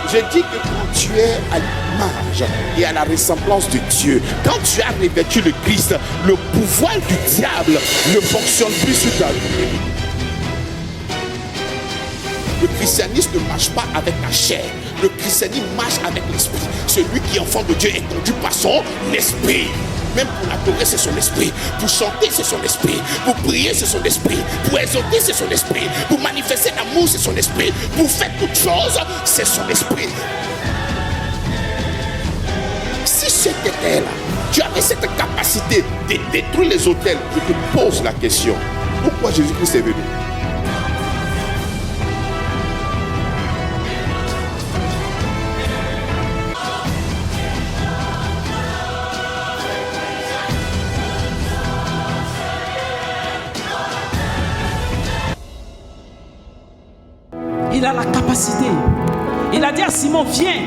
Je dis que quand tu es à l'image et à la ressemblance de Dieu, quand tu as revêtu le Christ, le pouvoir du diable ne fonctionne plus sur ta vie. Le christianisme ne marche pas avec la chair. Le christianisme marche avec l'esprit. Celui qui est enfant de Dieu est conduit par son esprit. Même pour l'adorer, c'est son esprit. Pour chanter, c'est son esprit. Pour prier, c'est son esprit. Pour exhorter, c'est son esprit. Pour manifester l'amour, c'est son esprit. Pour faire toutes choses, c'est son esprit. Si c'était là, tu avais cette capacité de détruire les autels, je te pose la question. Pourquoi Jésus-Christ est venu? Il a la capacité. Il a dit à Simon, viens.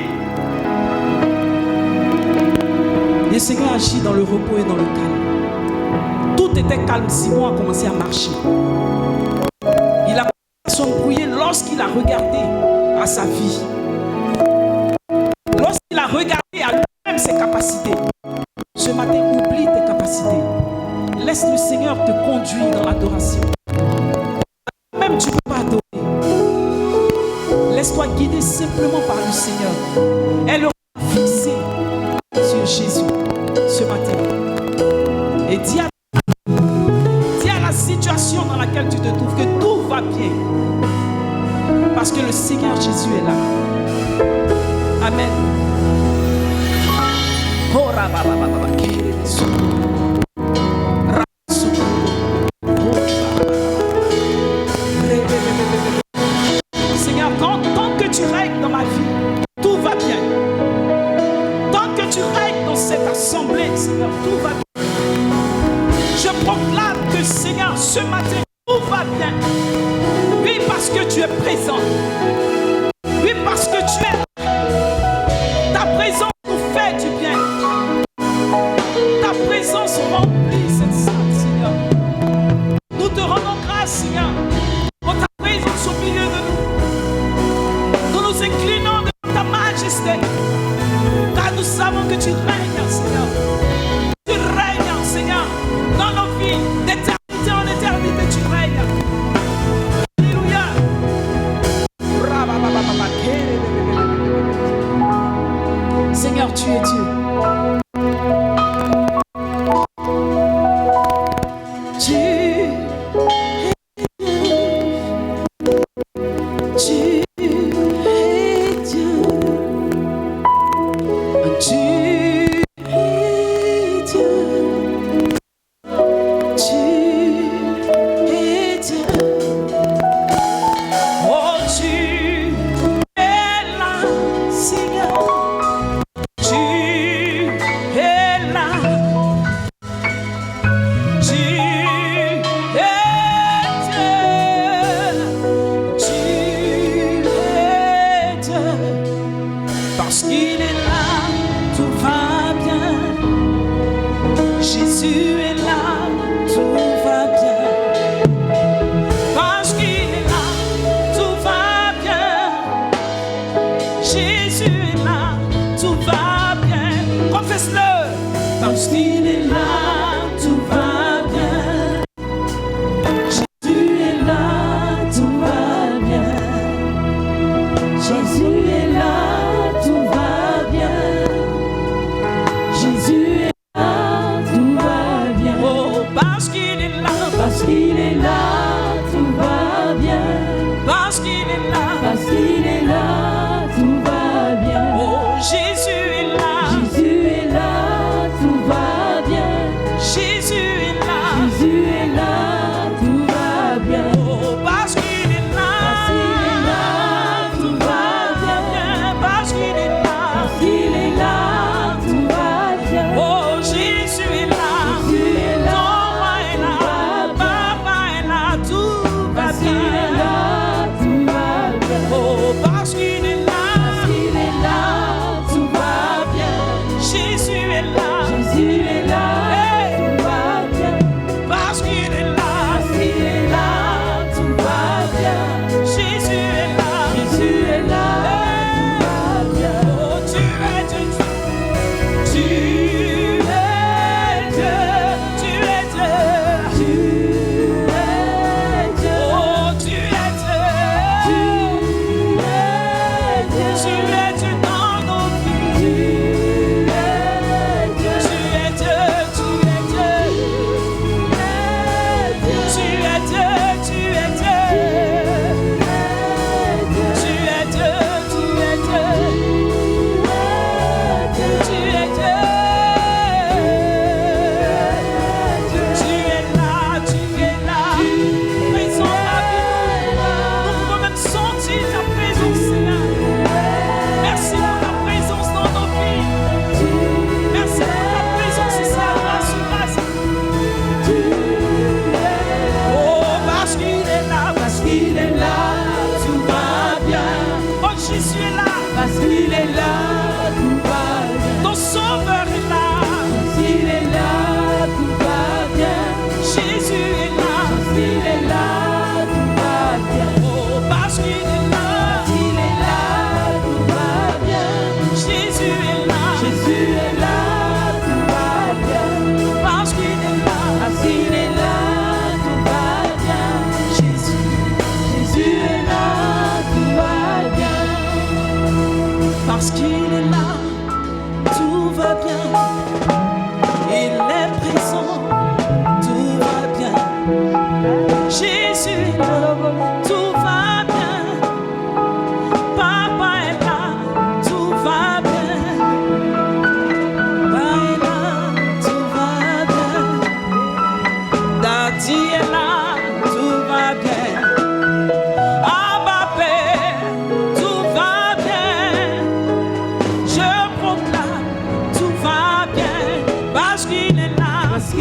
Le Seigneur agit dans le repos et dans le calme. Tout était calme. Simon a commencé à marcher. Il a commencé à s'embrouiller lorsqu'il a regardé à sa vie. Lorsqu'il a regardé à lui-même ses capacités. Ce matin, oublie tes capacités. Laisse le Seigneur te conduire dans l'adoration. Même tu ne peux pas adorer. Laisse-toi guider simplement par le Seigneur. Elle aura fixé sur Jésus ce matin. Et dis à la situation dans laquelle tu te trouves que tout va bien. Parce que le Seigneur Jésus est là. Amen. Seigneur, tant que tu règnes dans ma vie, tout va bien. Tant que tu règnes dans cette assemblée, Seigneur, tout va bien. Je proclame que, Seigneur, ce matin, tout va bien. Oui, parce que tu es présent. Oui, parce que tu es là. Ta présence nous fait du bien. Ta présence remplit cette salle, Seigneur. Nous te rendons grâce, Seigneur, pour ta présence au milieu de nous. Nous nous inclinons devant ta majesté, car nous savons que tu règnes, Seigneur. Tu règnes, Seigneur, dans nos vies, d'éternité en éternité, tu règnes. Alléluia. Seigneur, tu es Dieu. Tu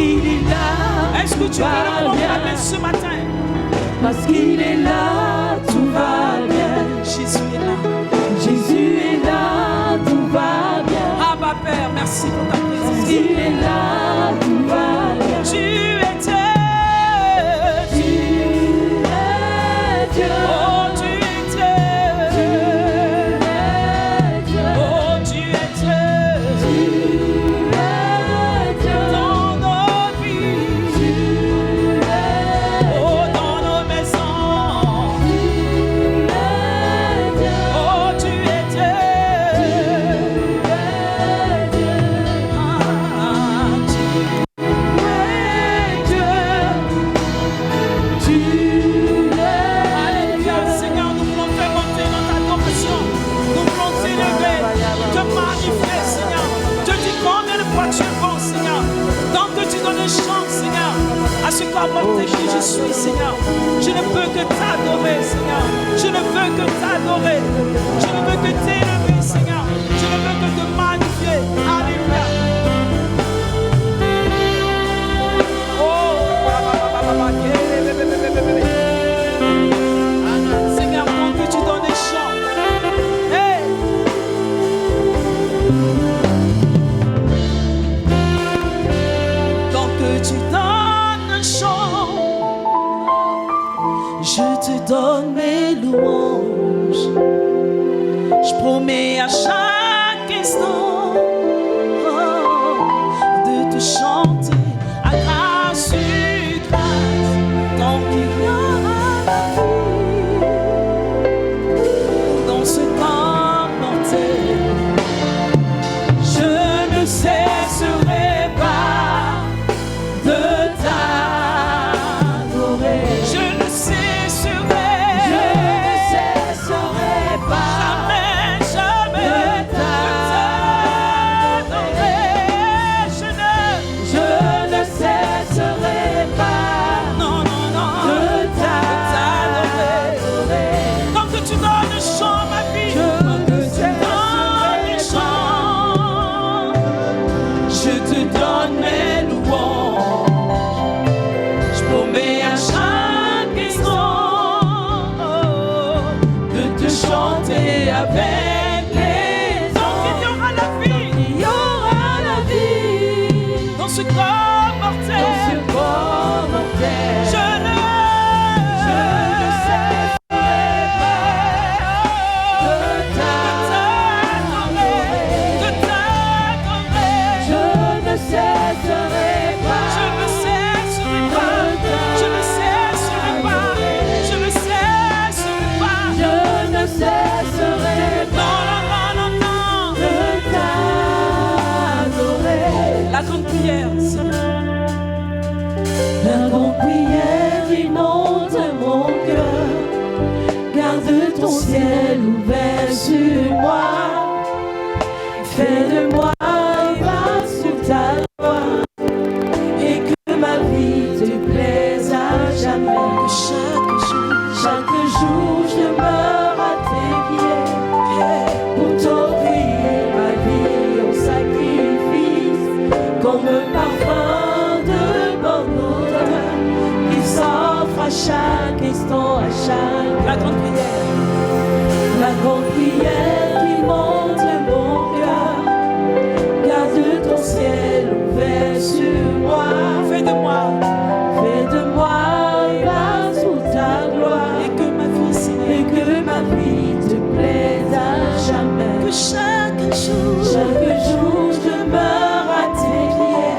qu'il est là. Est-ce que tu peux le proclamer ce matin? Parce qu'il est là, tout va bien. Jésus est là. Jésus est là, tout va bien. Abba Père, merci pour ta présence. Parce qu'il est là, tout va bien. Tu es Dieu. Tu es Dieu. Oh, tu es Dieu. Tu es Dieu. Oh, tu es Dieu. Tu es Dieu. Dans nos vies. Tu es Oh, dans nos maisons. Dieu. Oh, tu es Dieu. Alléluia, Seigneur, nous voulons faire monter notre adoration. Nous voulons t'élever, te magnifier, Seigneur. Te dis combien de fois tu es bon, Seigneur. Tant que tu donnes chance, Seigneur, à ce corps mortel que je suis, Seigneur. Je ne peux que t'adorer, Seigneur. Je ne veux que t'adorer. Je ne veux que t'élever, Seigneur. Je ne veux que te magnifier. Alléluia. Seigneur, tant que tu donnes des chants. Hey! Tant que tu donnes un chant, je te donne mes louanges. Je promets à chaque instant de te chanter à grâce sur grâce. Tant qu'il y aura la vie dans ce corps mortel, je ne cesserai pas de t'adorer. Je ne cesserai pas jamais de t'adorer. Je ne cesserai pas, non, non, non, de t'adorer. Tant que tu donnes le chant, ma vie, tant que tu donnes le chant, je te donne mes louanges. Je promets à chaque instant de te chanter avec les anges. Tant qu'il y aura la vie, il y aura la vie dans ce corps mortel. Je ne cesserai pas de t'adorer. Je ne cesserai pas. Je ne cesserai pas. Je ne cesserai pas. Je ne cesserai pas. Je ne cesserai pas. Non, non, non, non, de t'adorer. La grande prière, Seigneur. La grande prière inonde mon cœur. Garde ton ciel ouvert sur moi. Fais de moi un pas sur ta gloire. Et que ma vie te plaise à jamais. Que chaque jour je demeure à tes pieds. Pour t'offrir ma vie en sacrifice. Comme un parfum de bonne odeur qui s'offre à chaque instant, à chaque La grande prière. La grande prière qui monte mon cœur. Garde ton ciel ouvert sur moi. Fais de moi Fais de moi un pas sous ta gloire. et que ma vie, Seigneur, Et que ma vie te plaise à jamais. que chaque jour, Chaque jour je demeure à tes pieds.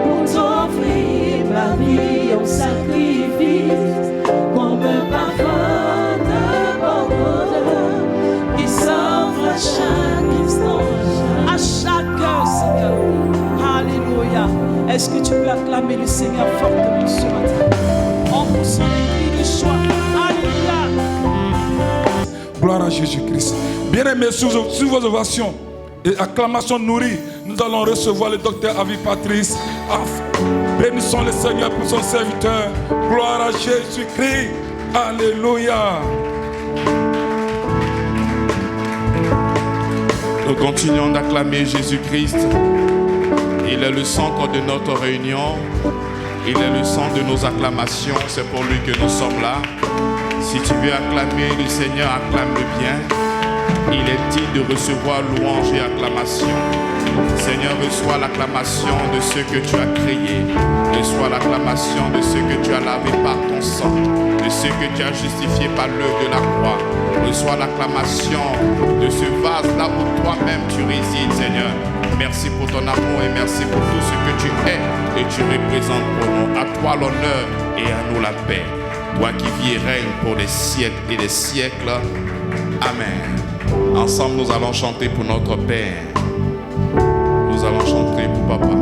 Pour t'offrir ma vie en sacrifice. Comme un parfum de bonne odeur qui s'offre à chaque instant. à chaque heure, Seigneur. Alléluia. Est-ce que tu peux acclamer le Seigneur fortement ce matin? En poussant les cris de joie. Alléluia. Gloire à Jésus-Christ. Bien-aimés, sous vos ovations et acclamations nourries, nous allons recevoir le docteur Avi Patrice. Bénissons le Seigneur pour son serviteur. Gloire à Jésus-Christ. Alléluia. Nous continuons d'acclamer Jésus-Christ. Il est le centre de notre réunion. Il est le centre de nos acclamations. C'est pour lui que nous sommes là. Si tu veux acclamer le Seigneur, acclame-le bien. Il est digne de recevoir louange et acclamation. Seigneur, reçois l'acclamation de ceux que tu as créés. Reçois l'acclamation de ceux que tu as lavés par ton sang. De ceux que tu as justifiés par l'œuvre de la croix. Reçois l'acclamation de ce vase là où toi-même tu résides, Seigneur. Merci pour ton amour et merci pour tout ce que tu es et tu représentes pour nous. À toi l'honneur et à nous la paix. Toi qui vis et règnes pour des siècles et des siècles. Amen. Ensemble, nous allons chanter pour notre Père. Nous allons chanter pour Papa.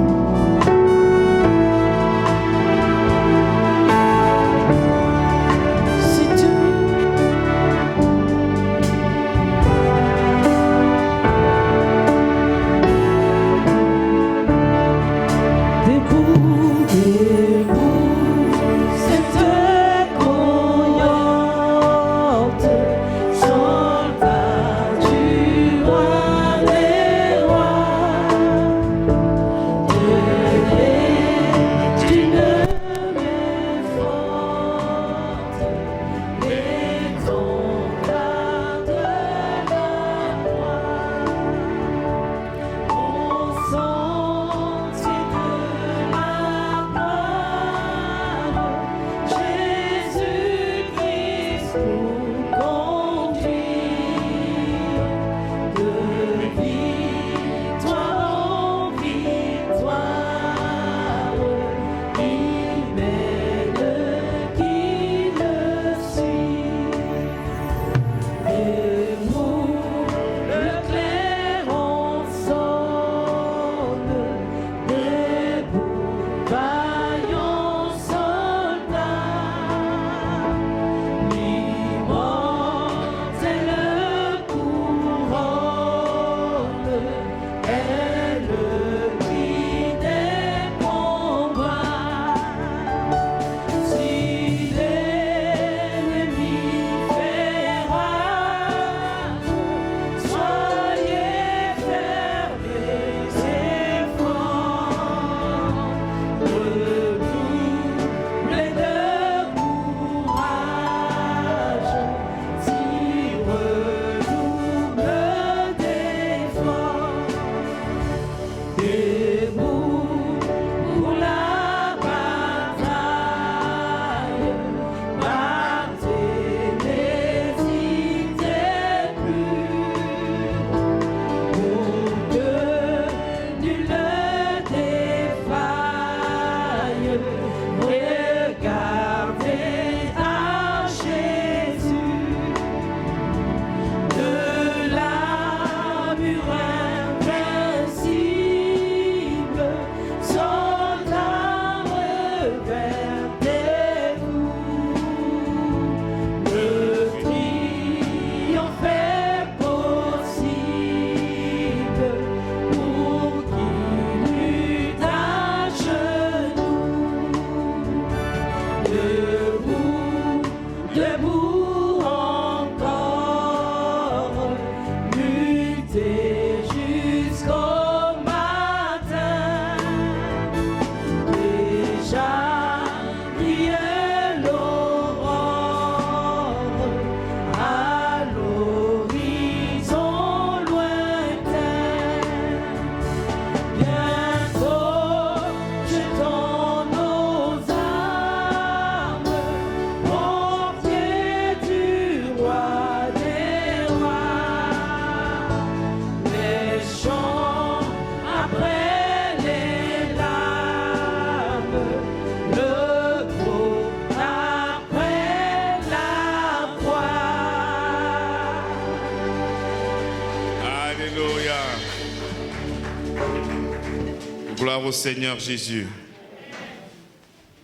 Gloire au Seigneur Jésus.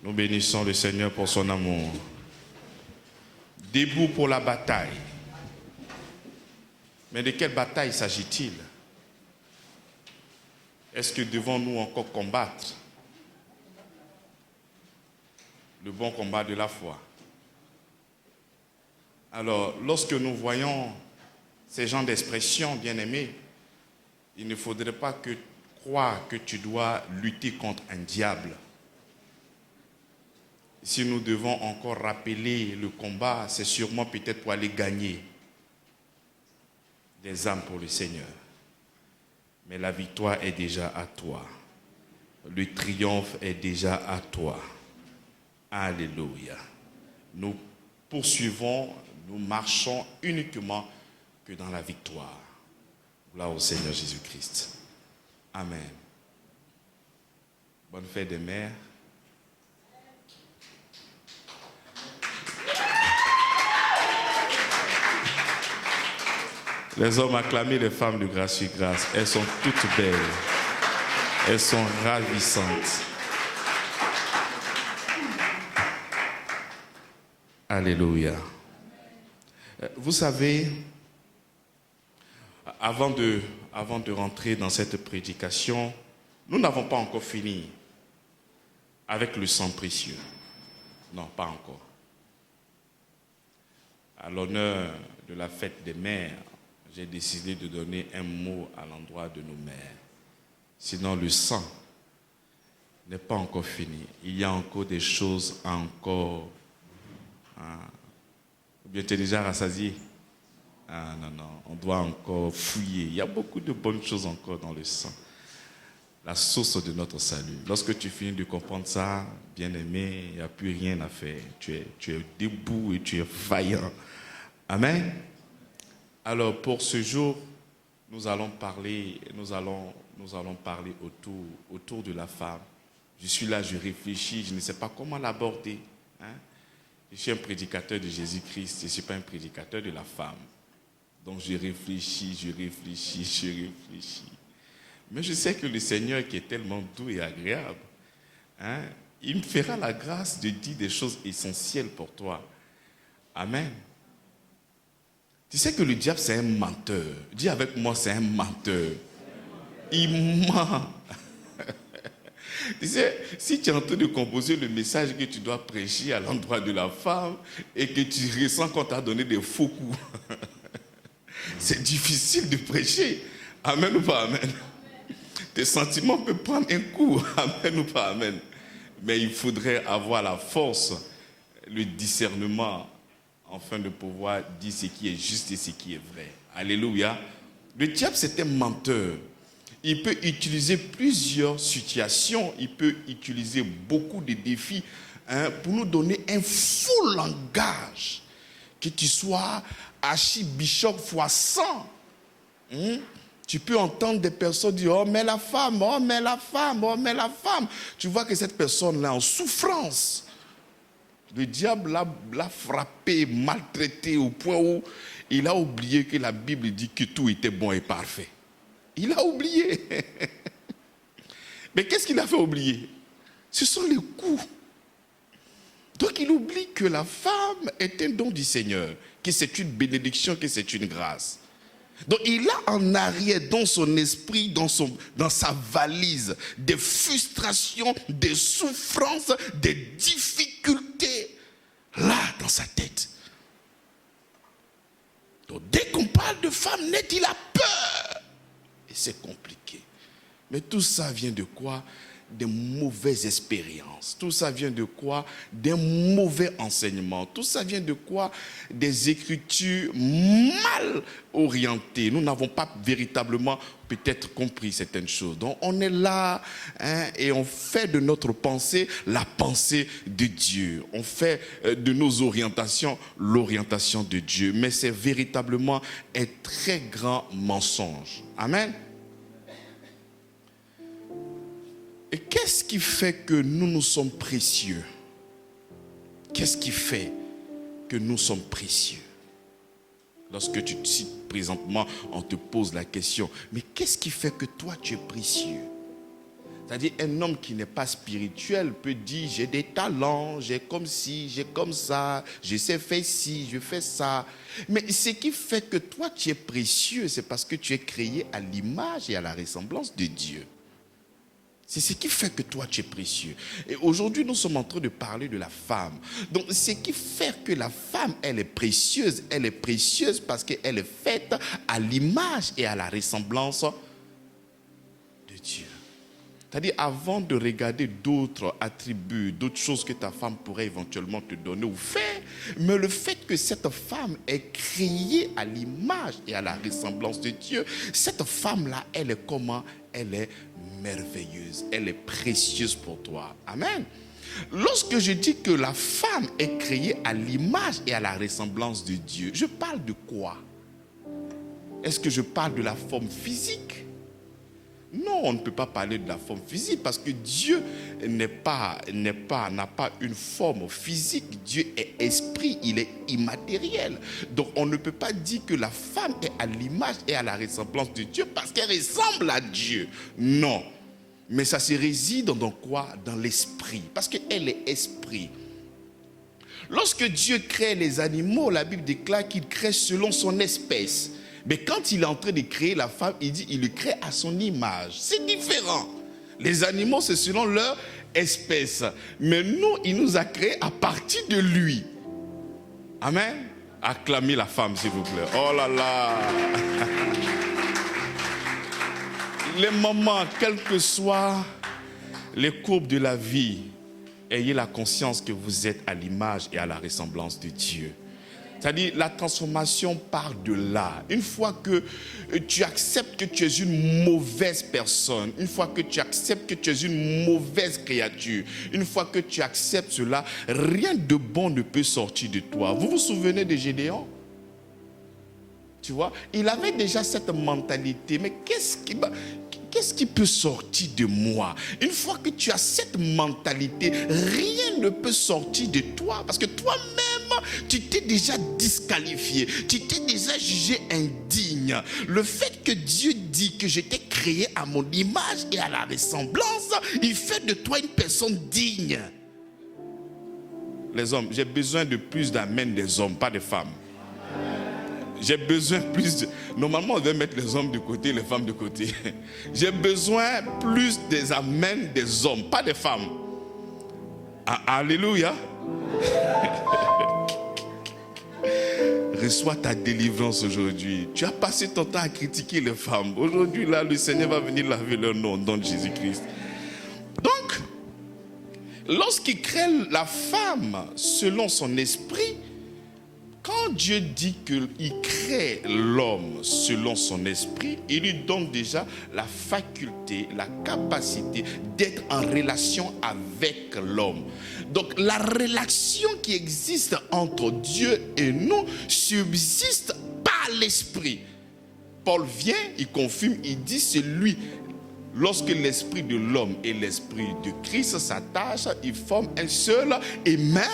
Nous bénissons le Seigneur pour son amour. Debout pour la bataille. Mais de quelle bataille s'agit-il? Est-ce que devons-nous encore combattre le bon combat de la foi? Alors, lorsque nous voyons ces genres d'expressions, bien-aimés, il ne faudrait pas que crois que tu dois lutter contre un diable, si nous devons encore rappeler le combat, c'est sûrement peut-être pour aller gagner des âmes pour le Seigneur. Mais la victoire est déjà à toi. Le triomphe est déjà à toi. Alléluia. Nous poursuivons, nous marchons uniquement que dans la victoire. Gloire au Seigneur Jésus-Christ. Amen. Bonne fête des mères. Les hommes acclament les femmes de grâce sur grâce. Elles sont toutes belles. Elles sont ravissantes. Alléluia. Vous savez, avant de rentrer dans cette prédication, nous n'avons pas encore fini avec le sang précieux. Non, pas encore. À l'honneur de la fête des mères, j'ai décidé de donner un mot à l'endroit de nos mères. Sinon, le sang n'est pas encore fini. Il y a encore des choses encore. Ou bien tu es déjà rassasié? Ah non, non, on doit encore fouiller. Il y a beaucoup de bonnes choses encore dans le sang. La source de notre salut. Lorsque tu finis de comprendre ça, bien-aimé, il n'y a plus rien à faire. Tu es debout et tu es vaillant. Amen. Alors pour ce jour, nous allons parler autour de la femme. Je suis là, je réfléchis, je ne sais pas comment l'aborder. Je suis un prédicateur de Jésus-Christ, je ne suis pas un prédicateur de la femme. Donc je réfléchis. Mais je sais que le Seigneur qui est tellement doux et agréable, il me fera la grâce de dire des choses essentielles pour toi. Amen. Tu sais que le diable, c'est un menteur. Dis avec moi, c'est un menteur. Il ment. Tu sais, si tu es en train de composer le message que tu dois prêcher à l'endroit de la femme et que tu ressens qu'on t'a donné des faux coups, c'est difficile de prêcher. Amen ou pas amen? Tes sentiments peuvent prendre un coup. Amen ou pas amen? Mais il faudrait avoir la force, le discernement, afin de pouvoir dire ce qui est juste et ce qui est vrai. Alléluia. Le diable, c'est un menteur. Il peut utiliser plusieurs situations, il peut utiliser beaucoup de défis pour nous donner un faux langage. Que tu sois archibishop fois 100. Tu peux entendre des personnes dire « Oh, mais la femme, oh, mais la femme, oh, mais la femme ». Tu vois que cette personne-là est en souffrance. Le diable l'a frappé, maltraité au point où il a oublié que la Bible dit que tout était bon et parfait. Il a oublié. Mais qu'est-ce qu'il a fait oublier? Ce sont les coups. Donc il oublie que la femme est un don du Seigneur, que c'est une bénédiction, que c'est une grâce. Donc il a en arrière dans son esprit, dans sa valise, des frustrations, des souffrances, des difficultés, là dans sa tête. Donc dès qu'on parle de femme nette, il a peur. Et c'est compliqué. Mais tout ça vient de quoi? Des mauvaises expériences. Tout ça vient de quoi? Des mauvais enseignements. Tout ça vient de quoi? Des écritures mal orientées. Nous n'avons pas véritablement peut-être compris certaines choses. Donc on est là et on fait de notre pensée la pensée de Dieu. On fait de nos orientations l'orientation de Dieu. Mais c'est véritablement un très grand mensonge. Amen. Et qu'est-ce qui fait que nous sommes précieux? Qu'est-ce qui fait que nous sommes précieux? Lorsque si présentement on te pose la question, mais qu'est-ce qui fait que toi tu es précieux? C'est-à-dire un homme qui n'est pas spirituel peut dire j'ai des talents, j'ai comme ci, j'ai comme ça, je sais faire ci, je fais ça. Mais ce qui fait que toi tu es précieux, c'est parce que tu es créé à l'image et à la ressemblance de Dieu. C'est ce qui fait que toi, tu es précieux. Et aujourd'hui, nous sommes en train de parler de la femme. Donc, ce qui fait que la femme, elle est précieuse parce qu'elle est faite à l'image et à la ressemblance de Dieu. C'est-à-dire, avant de regarder d'autres attributs, d'autres choses que ta femme pourrait éventuellement te donner ou faire, mais le fait que cette femme est créée à l'image et à la ressemblance de Dieu, cette femme-là, elle est comment? Elle est merveilleuse, elle est précieuse pour toi. Amen. Lorsque je dis que la femme est créée à l'image et à la ressemblance de Dieu, je parle de quoi? Est-ce que je parle de la forme physique? Non, on ne peut pas parler de la forme physique parce que Dieu n'a pas une forme physique. Dieu est esprit, il est immatériel. Donc on ne peut pas dire que la femme est à l'image et à la ressemblance de Dieu parce qu'elle ressemble à Dieu. Non, mais ça se réside dans quoi? Dans l'esprit, parce qu'elle est esprit. Lorsque Dieu crée les animaux, la Bible déclare qu'il crée selon son espèce. Mais quand il est en train de créer la femme, il dit qu'il le crée à son image. C'est différent. Les animaux, c'est selon leur espèce. Mais nous, il nous a créés à partir de lui. Amen. Acclamez la femme, s'il vous plaît. Oh là là. Les mamans, quelles que soient les courbes de la vie, ayez la conscience que vous êtes à l'image et à la ressemblance de Dieu. C'est-à-dire, la transformation part de là. Une fois que tu acceptes que tu es une mauvaise personne, une fois que tu acceptes que tu es une mauvaise créature, une fois que tu acceptes cela, rien de bon ne peut sortir de toi. Vous vous souvenez de Gédéon? Tu vois, il avait déjà cette mentalité, mais qu'est-ce qui peut sortir de moi? Une fois que tu as cette mentalité, rien ne peut sortir de toi, parce que toi-même, tu t'es déjà disqualifié, tu t'es déjà jugé indigne. Le fait que Dieu dit que je t'ai créé à mon image et à la ressemblance, il fait de toi une personne digne. Les hommes, j'ai besoin de plus d'amen des hommes, pas des femmes. J'ai besoin plus de... Normalement, on devait mettre les hommes de côté, les femmes de côté. J'ai besoin plus des amens des hommes, pas des femmes. Ah, alléluia. Reçois ta délivrance aujourd'hui. Tu as passé ton temps à critiquer les femmes. Aujourd'hui, là, le Seigneur va venir laver leur nom au nom de Jésus-Christ. Donc, lorsqu'il crée la femme selon son esprit, quand Dieu dit qu'il crée l'homme selon son esprit, il lui donne déjà la faculté, la capacité d'être en relation avec l'homme. Donc la relation qui existe entre Dieu et nous subsiste par l'esprit. Paul vient, il confirme, il dit c'est lui. Lorsque l'esprit de l'homme et l'esprit de Christ s'attachent, ils forment un seul et même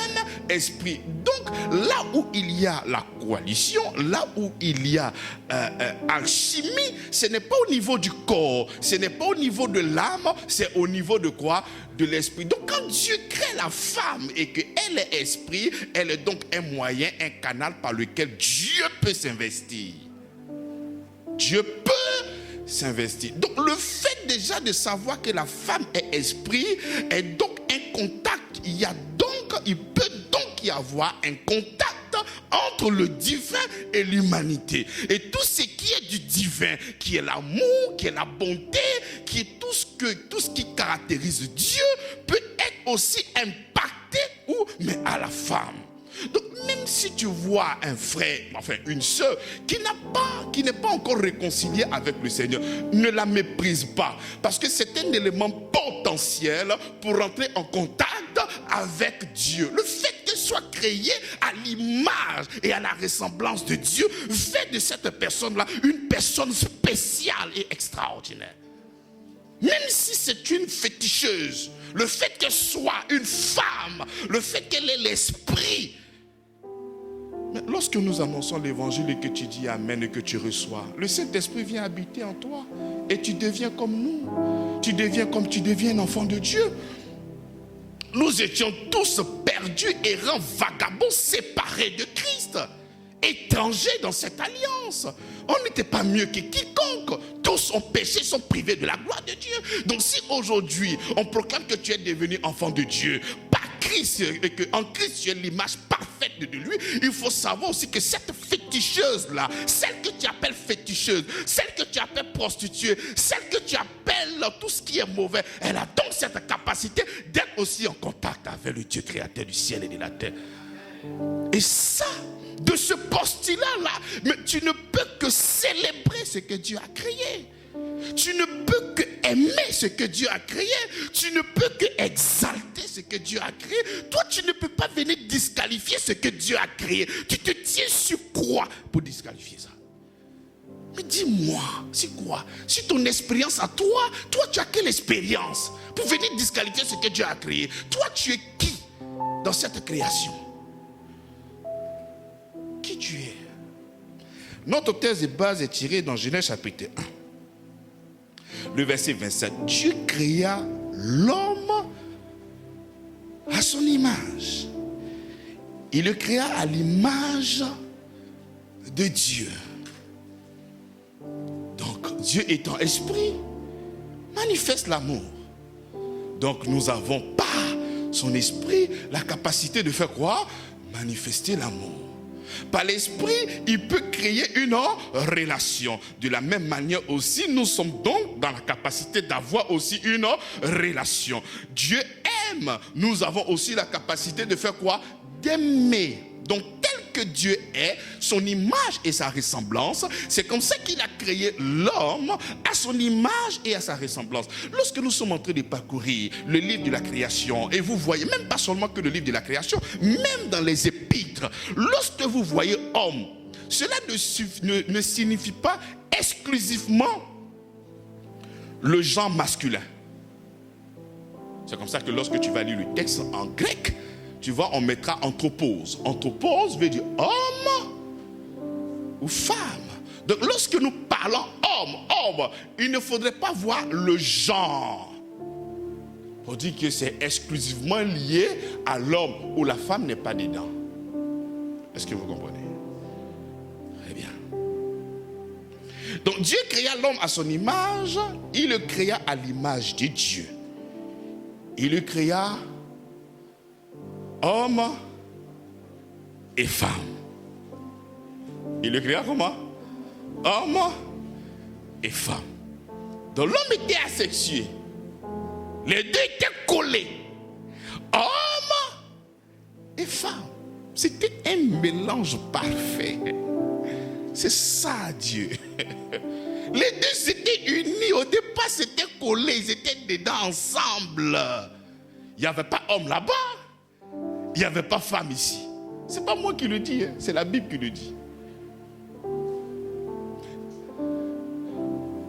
esprit. Donc, là où il y a la coalition, là où il y a alchimie, ce n'est pas au niveau du corps, ce n'est pas au niveau de l'âme, c'est au niveau de quoi? De l'esprit. Donc, quand Dieu crée la femme et qu'elle est esprit, elle est donc un moyen, un canal par lequel Dieu peut s'investir. Dieu peut s'investir. Donc le fait déjà de savoir que la femme est esprit est donc un contact. Il peut donc y avoir un contact entre le divin et l'humanité. Et tout ce qui est du divin, qui est l'amour, qui est la bonté, qui est tout ce qui caractérise Dieu, peut être aussi impacté mais à la femme. Donc même si tu vois un frère, enfin une soeur qui n'est pas encore réconciliée avec le Seigneur, ne la méprise pas, parce que c'est un élément potentiel pour rentrer en contact avec Dieu. Le fait qu'elle soit créée à l'image et à la ressemblance de Dieu fait de cette personne-là une personne spéciale et extraordinaire. Même si c'est une féticheuse, le fait qu'elle soit une femme, le fait qu'elle ait l'esprit. Mais lorsque nous annonçons l'évangile et que tu dis amen et que tu reçois, le Saint-Esprit vient habiter en toi et tu deviens comme nous. Tu deviens un enfant de Dieu. Nous étions tous perdus, errants, vagabonds, séparés de Christ, étrangers dans cette alliance. On n'était pas mieux que quiconque. Tous ont péché, sont privés de la gloire de Dieu. Donc si aujourd'hui on proclame que tu es devenu enfant de Dieu par Christ et qu'en Christ tu es l'image parfaite de lui, il faut savoir aussi que cette féticheuse là, celle que tu appelles féticheuse, celle que tu appelles prostituée, celle que tu appelles elle, tout ce qui est mauvais, elle a donc cette capacité d'être aussi en contact avec le Dieu créateur du ciel et de la terre. Et ça, de ce postulat-là, mais tu ne peux que célébrer ce que Dieu a créé. Tu ne peux que aimer ce que Dieu a créé. Tu ne peux que exalter ce que Dieu a créé. Toi, tu ne peux pas venir disqualifier ce que Dieu a créé. Tu te tiens sur quoi pour disqualifier ça? Mais dis-moi, c'est quoi? Si ton expérience à toi, tu as quelle expérience pour venir disqualifier ce que Dieu a créé? Toi, tu es qui dans cette création? Qui tu es? Notre thèse de base est tirée dans Genèse chapitre 1. Le verset 27. Dieu créa l'homme à son image. Il le créa à l'image de Dieu. Donc, Dieu étant esprit, manifeste l'amour. Donc, nous avons par son esprit la capacité de faire quoi? Manifester l'amour. Par l'esprit, il peut créer une relation. De la même manière aussi, nous sommes donc dans la capacité d'avoir aussi une relation. Dieu aime. Nous avons aussi la capacité de faire quoi? D'aimer. Donc, tel que Dieu est, son image et sa ressemblance, c'est comme ça qu'il a créé l'homme à son image et à sa ressemblance. Lorsque nous sommes en train de parcourir le livre de la création, et vous voyez, même pas seulement que le livre de la création, même dans les épîtres, lorsque vous voyez homme, cela ne signifie pas exclusivement le genre masculin. C'est comme ça que lorsque tu vas lire le texte en grec, tu vois, on mettra anthropos. Anthropos veut dire homme ou femme. Donc lorsque nous parlons homme, il ne faudrait pas voir le genre. On dit que c'est exclusivement lié à l'homme ou la femme n'est pas dedans. Est-ce que vous comprenez? Très bien. Donc Dieu créa l'homme à son image, il le créa à l'image de Dieu. Il le créa homme et femme. Il le créa comment? Homme et femme. Donc l'homme était asexué. Les deux étaient collés. Homme et femme. C'était un mélange parfait. C'est ça Dieu. Les deux étaient unis. Au départ, c'était collé. Ils étaient dedans ensemble. Il n'y avait pas homme là-bas. Il n'y avait pas femme ici. Ce n'est pas moi qui le dis, c'est la Bible qui le dit.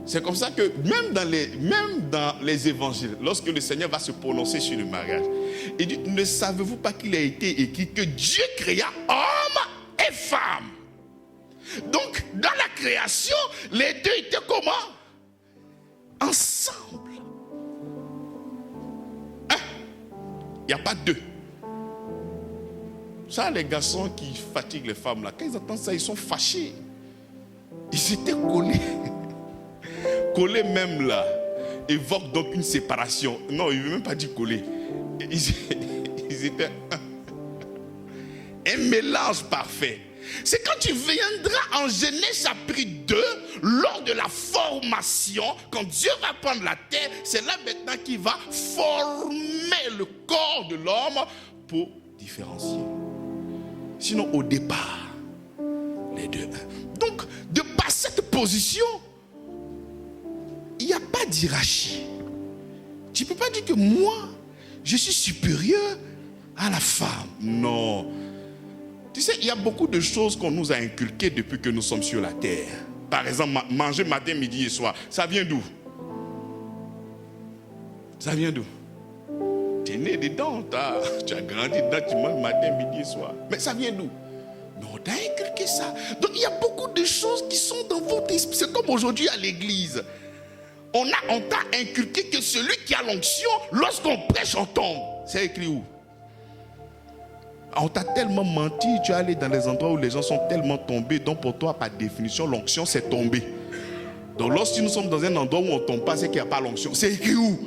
C'est comme ça que même dans les évangiles, lorsque le Seigneur va se prononcer sur le mariage, il dit, ne savez-vous pas qu'il a été écrit que Dieu créa homme et femme? Donc, dans la création, les deux étaient comment? Ensemble. Il n'y a pas deux. Ça, les garçons qui fatiguent les femmes, là, quand ils entendent ça, ils sont fâchés. Ils étaient collés. Collés même là, évoque donc une séparation. Non, il ne veut même pas dire collés. Ils étaient un mélange parfait. C'est quand tu viendras en Genèse chapitre 2, lors de la formation, quand Dieu va prendre la terre, c'est là maintenant qu'il va former le corps de l'homme pour différencier. Sinon, au départ, les deux. Donc, de par cette position, il n'y a pas d'hiérarchie. Tu ne peux pas dire que moi, je suis supérieur à la femme. Non. Tu sais, il y a beaucoup de choses qu'on nous a inculquées depuis que nous sommes sur la terre. Par exemple, manger matin, midi et soir. Ça vient d'où? Ça vient d'où? Tu es né dedans, tu as grandi dedans, tu manges matin, midi et soir. Mais ça vient d'où? Mais on t'a inculqué ça. Donc il y a beaucoup de choses qui sont dans votre esprit. C'est comme aujourd'hui à l'église. On t'a inculqué que celui qui a l'onction, lorsqu'on prêche, on tombe. C'est écrit où? On t'a tellement menti, tu es allé dans les endroits où les gens sont tellement tombés, donc pour toi, par définition, l'onction, c'est tomber. Donc lorsque nous sommes dans un endroit où on ne tombe pas, c'est qu'il n'y a pas l'onction. C'est écrit où?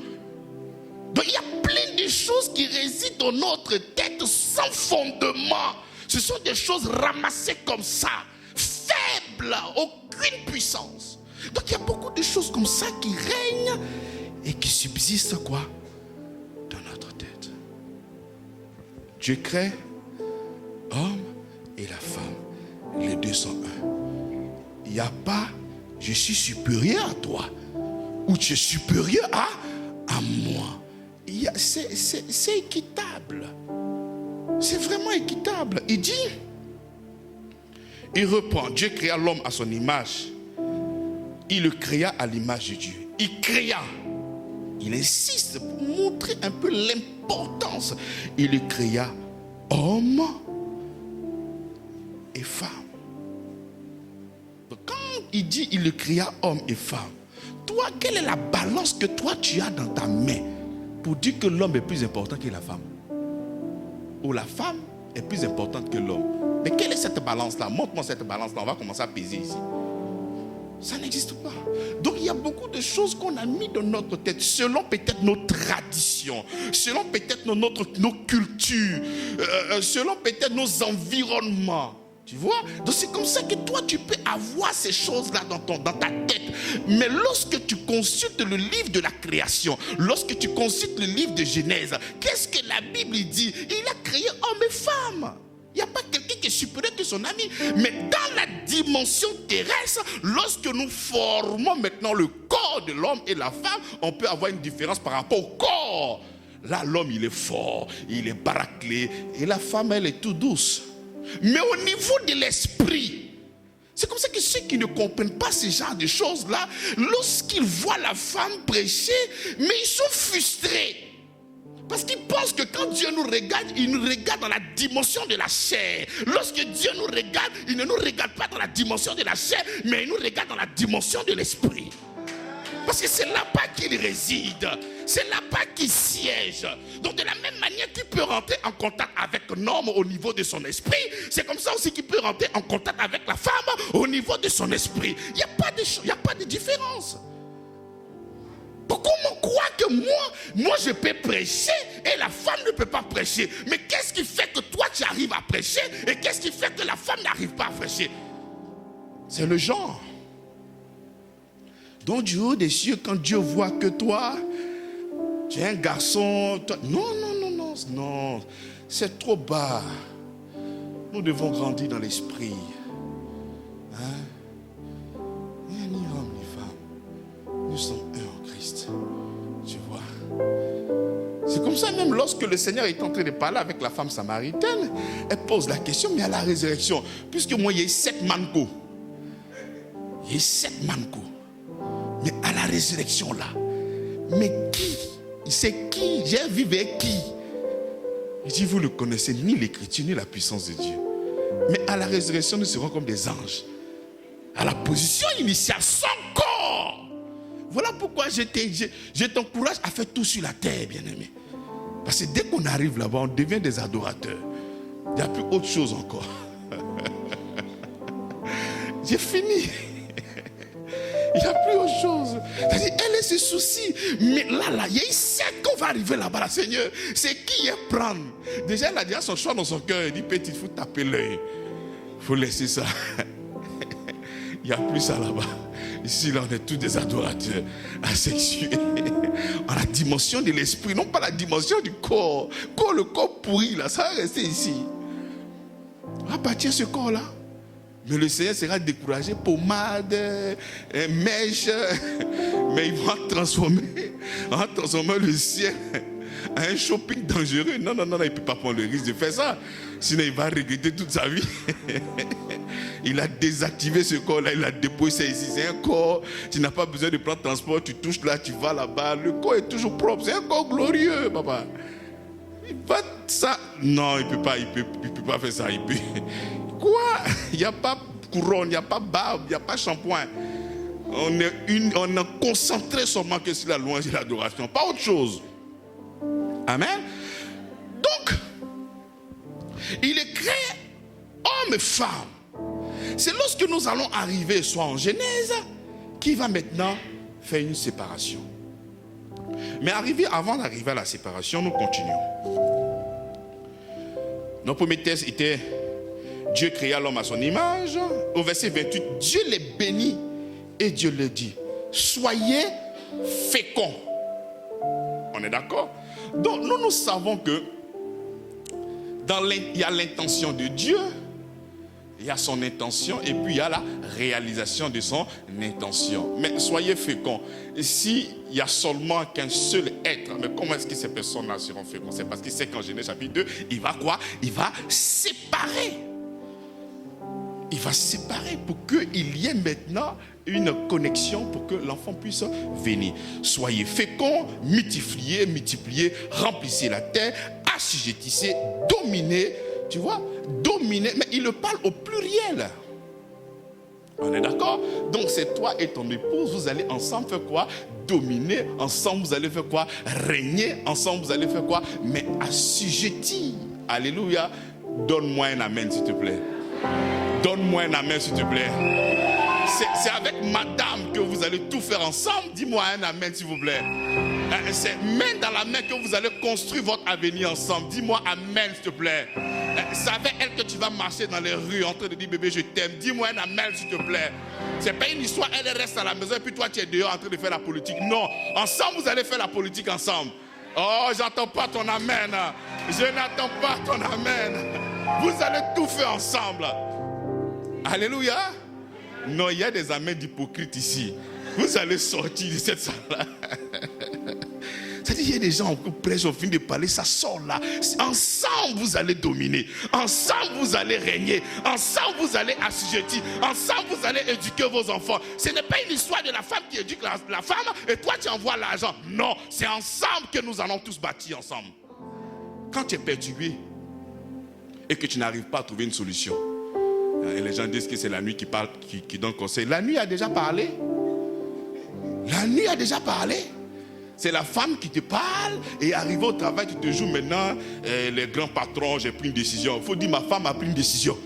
Donc il y a plein de choses qui résident dans notre tête sans fondement. Ce sont des choses ramassées comme ça, faibles, aucune puissance. Donc il y a beaucoup de choses comme ça qui règnent. et qui subsiste quoi? Dans notre tête. Dieu crée l'homme et la femme. Les deux sont un. Il n'y a pas je suis supérieur à toi ou tu es supérieur à moi. C'est équitable. C'est vraiment équitable. Il dit, il reprend, Dieu créa l'homme à son image. Il le créa à l'image de Dieu. Il créa. Il insiste pour montrer un peu l'importance. Il le créa homme et femme. Donc, quand il dit il le créa homme et femme, toi, quelle est la balance que toi tu as dans ta main pour dire que l'homme est plus important que la femme? Ou la femme est plus importante que l'homme? Mais quelle est cette balance-là? Montre-moi cette balance-là, on va commencer à peser ici. Ça n'existe pas. Donc il y a beaucoup de choses qu'on a mis dans notre tête, selon peut-être nos traditions, selon peut-être nos cultures, selon peut-être nos environnements. Tu vois? Donc c'est comme ça que toi tu peux avoir ces choses-là dans ta tête. Mais lorsque tu consultes le livre de la création, lorsque tu consultes le livre de Genèse, qu'est-ce que la Bible dit? Il a créé homme et femme. Il n'y a pas quelqu'un qui est supérieur que son ami. Mais dans la dimension terrestre, lorsque nous formons maintenant le corps de l'homme et la femme, on peut avoir une différence par rapport au corps. Là, l'homme, il est fort, il est baraquelé. Et la femme, elle est toute douce. Mais au niveau de l'esprit, c'est comme ça que ceux qui ne comprennent pas ce genre de choses-là, lorsqu'ils voient la femme prêcher, mais ils sont frustrés. Parce qu'ils pensent que quand Dieu nous regarde, il nous regarde dans la dimension de la chair. Lorsque Dieu nous regarde, il ne nous regarde pas dans la dimension de la chair, mais il nous regarde dans la dimension de l'esprit. Parce que c'est là-bas qu'il réside. C'est là-bas qu'il siège. Donc de la même manière qu'il peut rentrer en contact avec l'homme au niveau de son esprit, c'est comme ça aussi qu'il peut rentrer en contact avec la femme au niveau de son esprit. Il n'y a pas de différence. Pourquoi on croit que moi je peux prêcher et la femme ne peut pas prêcher? Mais qu'est-ce qui fait que toi tu arrives à prêcher et qu'est-ce qui fait que la femme n'arrive pas à prêcher? C'est le genre. Donc du haut des cieux, quand Dieu voit que toi, tu es un garçon, non, c'est trop bas. Nous devons grandir dans l'esprit. Hein? Il n'y a ni homme ni femme. Nous sommes un en Christ. Tu vois? C'est comme ça même lorsque le Seigneur est en train de parler avec la femme samaritaine, elle pose la question, mais à la résurrection, puisque moi il y a 7 mancos. Il y a 7 mancos. Mais à la résurrection là, mais qui? C'est qui? J'ai vécu avec qui? Il dit, vous ne connaissez ni l'écriture ni la puissance de Dieu. Mais à la résurrection, nous serons comme des anges. À la position initiale, sans corps. Voilà pourquoi je t'encourage à faire tout sur la terre, bien-aimé. Parce que dès qu'on arrive là-bas, on devient des adorateurs. Il n'y a plus autre chose encore. J'ai fini. Il n'y a plus autre chose. C'est-à-dire, elle se soucie. Mais là, il y a une scène qu'on va arriver là-bas, là, Seigneur. C'est qui est prendre. Déjà, elle a déjà son choix dans son cœur. Elle dit, petit, il faut taper l'œil. Il faut laisser ça. Il n'y a plus ça là-bas. Ici, là, on est tous des adorateurs asexués. En la dimension de l'esprit, non pas la dimension du corps. Le corps pourri, là, ça va rester ici. On va bâtir ce corps-là. Mais le Seigneur sera découragé, pommade, mèche, mais il va transformer le ciel en un shopping dangereux. Non, il ne peut pas prendre le risque de faire ça. Sinon, il va regretter toute sa vie. Il a désactivé ce corps-là, il a déposé ici. C'est un corps, tu n'as pas besoin de prendre transport, tu touches là, tu vas là-bas. Le corps est toujours propre, c'est un corps glorieux, papa. Il va ça. Non, il ne peut pas faire ça. Quoi? Il n'y a pas couronne, il n'y a pas barbe, il n'y a pas shampoing. On est concentré seulement que sur la louange et l'adoration, pas autre chose. Amen. Donc, il est créé homme et femme. C'est lorsque nous allons arriver soit en Genèse, qui va maintenant faire une séparation. Mais avant d'arriver à la séparation, nous continuons. Notre premier texte était Dieu créa l'homme à son image. Au verset 28, Dieu les bénit et Dieu leur dit, soyez féconds On est d'accord? Donc nous savons que il y a l'intention de Dieu, il y a son intention et puis il y a la réalisation de son intention. Mais soyez féconds. S'il y a seulement qu'un seul être, mais comment est-ce que ces personnes-là seront féconds? C'est parce qu'il sait qu'en Genèse chapitre 2, il va quoi? Il va séparer. Il va séparer pour qu'il y ait maintenant une connexion pour que l'enfant puisse venir. Soyez féconds, multipliez, remplissez la terre, assujettissez, dominez, tu vois, dominez, mais il le parle au pluriel. On est d'accord? Donc c'est toi et ton épouse, vous allez ensemble faire quoi? Dominer, ensemble vous allez faire quoi? Régner, ensemble vous allez faire quoi? Mais assujettis. Alléluia. Donne-moi un amen s'il te plaît. Donne-moi un amen s'il te plaît. C'est avec madame que vous allez tout faire ensemble. Dis-moi un amen s'il vous plaît. C'est main dans la main que vous allez construire votre avenir ensemble. Dis-moi amen s'il te plaît. C'est avec elle que tu vas marcher dans les rues en train de dire bébé je t'aime. Dis-moi un amen s'il te plaît. C'est pas une histoire, elle reste à la maison et puis toi tu es dehors en train de faire la politique. Non, ensemble vous allez faire la politique ensemble. Oh, j'entends pas ton amen. Je n'attends pas ton amen. Vous allez tout faire ensemble. Alléluia. Non, il y a des amens d'hypocrites ici. Vous allez sortir de cette salle-là. C'est-à-dire, il y a des gens qui prêchent, au fin de parler, ça sort là. Ensemble, vous allez dominer. Ensemble, vous allez régner. Ensemble, vous allez assujettir. Ensemble, vous allez éduquer vos enfants. Ce n'est pas une histoire de la femme qui éduque la femme et toi, tu envoies l'argent. Non, c'est ensemble que nous allons tous bâtir ensemble. Quand tu es perturbé et que tu n'arrives pas à trouver une solution, et les gens disent que c'est la nuit qui parle, qui donne conseil. La nuit a déjà parlé. La nuit a déjà parlé. C'est la femme qui te parle et arrivé au travail, tu te joues maintenant, les grands patrons, j'ai pris une décision. Il faut dire, ma femme a pris une décision.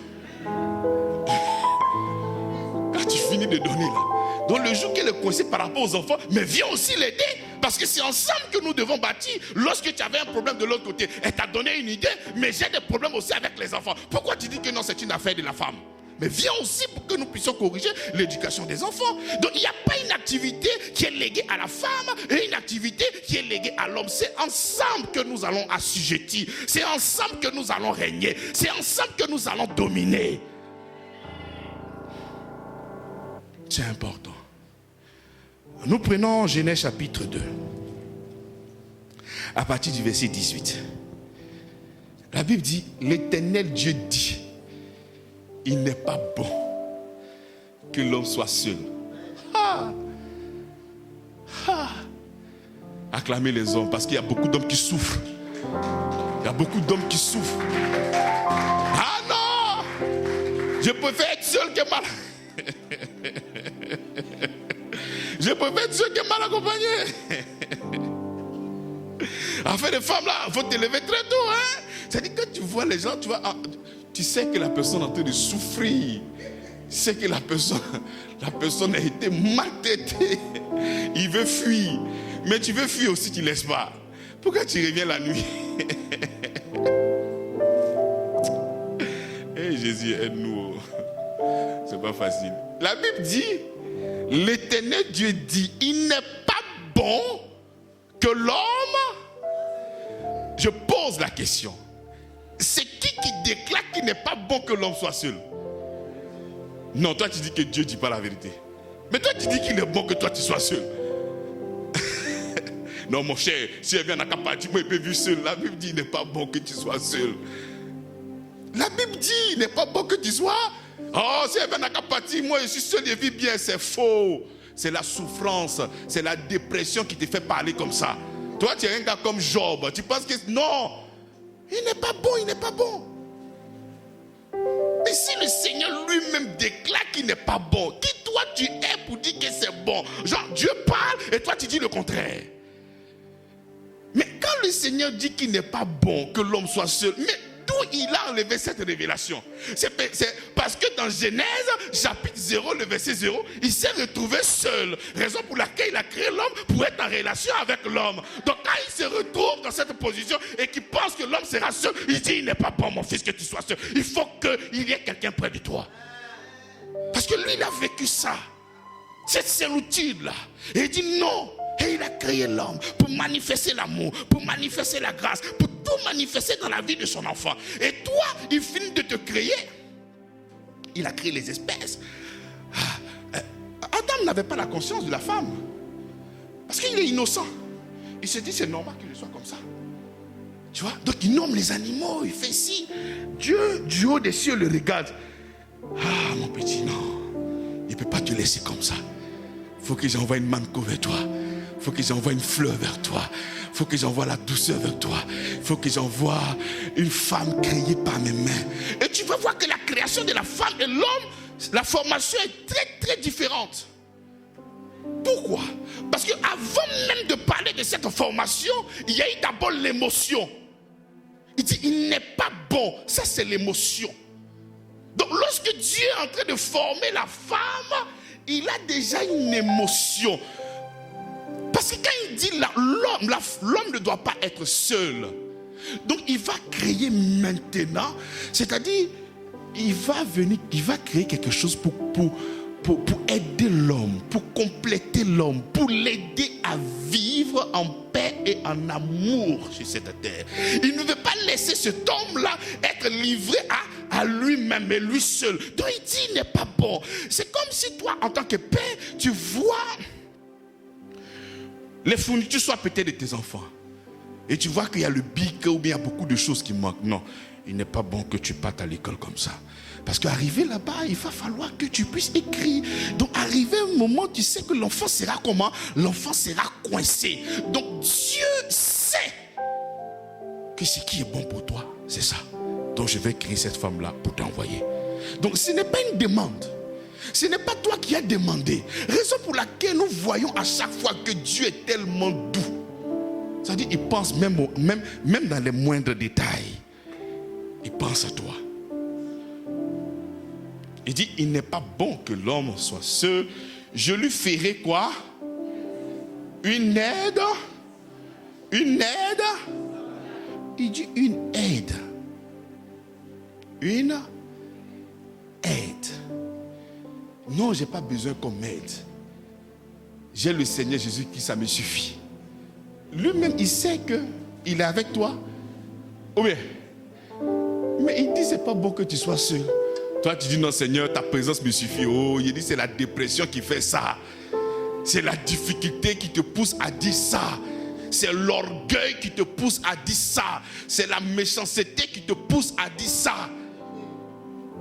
Quand tu finis de donner là. Donc le jour qu'elle est coincée par rapport aux enfants, mais viens aussi l'aider. Parce que c'est ensemble que nous devons bâtir. Lorsque tu avais un problème de l'autre côté, elle t'a donné une idée, mais j'ai des problèmes aussi avec les enfants. Pourquoi tu dis que non, c'est une affaire de la femme? Mais viens aussi pour que nous puissions corriger l'éducation des enfants. Donc il n'y a pas une activité qui est léguée à la femme et une activité qui est léguée à l'homme. C'est ensemble que nous allons assujettir. C'est ensemble que nous allons régner. C'est ensemble que nous allons dominer. C'est important. Nous prenons Genèse chapitre 2. À partir du verset 18. La Bible dit, l'Éternel Dieu dit, il n'est pas bon que l'homme soit seul. Acclamez les hommes parce qu'il y a beaucoup d'hommes qui souffrent. Il y a beaucoup d'hommes qui souffrent. Ah non! Je préfère être seul que mal. Je préfère être seul que mal accompagné. Enfin, les femmes là, il faut te lever très tôt. Hein? C'est-à-dire que tu vois les gens, tu vois, tu sais que la personne est en train de souffrir. Tu sais que la personne a été maltraitée. Il veut fuir. Mais tu veux fuir aussi, tu ne laisses pas. Pourquoi tu reviens la nuit? Hey, Jésus, aide-nous. C'est pas facile. La Bible dit, l'Éternel Dieu dit, il n'est pas bon que l'homme... Je pose la question. C'est qui déclare qu'il n'est pas bon que l'homme soit seul? Non, toi tu dis que Dieu ne dit pas la vérité. Mais toi tu dis qu'il est bon que toi tu sois seul. Non mon cher, si elle vient n'a qu'à partir, moi il peut vivre seul. La Bible dit il n'est pas bon que tu sois seul. La Bible dit il n'est pas bon que tu sois. Oh, si elle vient n'a qu'à partir, moi je suis seul et vis bien, c'est faux. C'est la souffrance, c'est la dépression qui te fait parler comme ça. Toi tu es un gars comme Job, tu penses que non. Il n'est pas bon, il n'est pas bon. Mais si le Seigneur lui-même déclare qu'il n'est pas bon, qui toi tu es pour dire que c'est bon? Genre Dieu parle et toi tu dis le contraire. Mais quand le Seigneur dit qu'il n'est pas bon que l'homme soit seul, mais d'où il a enlevé cette révélation? C'est parce que dans Genèse, chapitre 0, le verset 0, il s'est retrouvé seul. Raison pour laquelle il a créé l'homme pour être en relation avec l'homme. Donc quand il se retrouve dans cette position et qu'il pense que l'homme sera seul, il dit il n'est pas bon mon fils que tu sois seul. Il faut qu'il y ait quelqu'un près de toi. Parce que lui il a vécu ça. Cette servitude là. Et il dit non. Et il a créé l'homme pour manifester l'amour, pour manifester la grâce, pour tout manifester dans la vie de son enfant. Et toi, il finit de te créer. Il a créé les espèces. Adam n'avait pas la conscience de la femme. Parce qu'il est innocent. Il se dit c'est normal qu'il soit comme ça. Tu vois? Donc il nomme les animaux, il fait ci. Dieu, du haut des cieux, le regarde. Ah mon petit, non. Il ne peut pas te laisser comme ça. Il faut que j'envoie une manco vers toi. Il faut que j'envoie une fleur vers toi. Il faut que j'envoie la douceur vers toi. Il faut que j'envoie une femme créée par mes mains. Et tu vas voir que la création de la femme et l'homme, la formation est très très différente. Pourquoi? Parce qu'avant même de parler de cette formation, il y a eu d'abord l'émotion. Il dit, il n'est pas bon. Ça, c'est l'émotion. Donc, lorsque Dieu est en train de former la femme, il a déjà une émotion. Parce que quand il dit l'homme ne doit pas être seul. Donc, il va créer maintenant. C'est-à-dire, il va créer quelque chose pour aider l'homme, pour compléter l'homme, pour l'aider à vivre en paix et en amour sur cette terre. Il ne veut pas laisser cet homme-là être livré à lui-même et lui seul. Donc il dit, il n'est pas bon. C'est comme si toi, en tant que père, tu vois les fournitures soient peut-être de tes enfants. Et tu vois qu'il y a le bic ou bien il y a beaucoup de choses qui manquent. Non, il n'est pas bon que tu partes à l'école comme ça. Parce qu'arriver là-bas, il va falloir que tu puisses écrire. Donc, arrivé un moment, tu sais que l'enfant sera comment? L'enfant sera coincé. Donc, Dieu sait que ce qui est bon pour toi, c'est ça. Donc, je vais créer cette femme-là pour t'envoyer. Donc, ce n'est pas une demande. Ce n'est pas toi qui as demandé. Raison pour laquelle nous voyons à chaque fois que Dieu est tellement doux. C'est-à-dire, il pense même dans les moindres détails. Il pense à toi. Il dit, il n'est pas bon que l'homme soit seul. Je lui ferai quoi? Une aide. Une aide. Il dit une aide. Une aide. Non, je n'ai pas besoin qu'on m'aide. J'ai le Seigneur Jésus qui ça me suffit. Lui-même, il sait qu'il est avec toi. Oh bien. Mais il dit, c'est pas bon que tu sois seul. Toi, tu dis, non Seigneur, ta présence me suffit. Oh, il dit, c'est la dépression qui fait ça. C'est la difficulté qui te pousse à dire ça. C'est l'orgueil qui te pousse à dire ça. C'est la méchanceté qui te pousse à dire ça.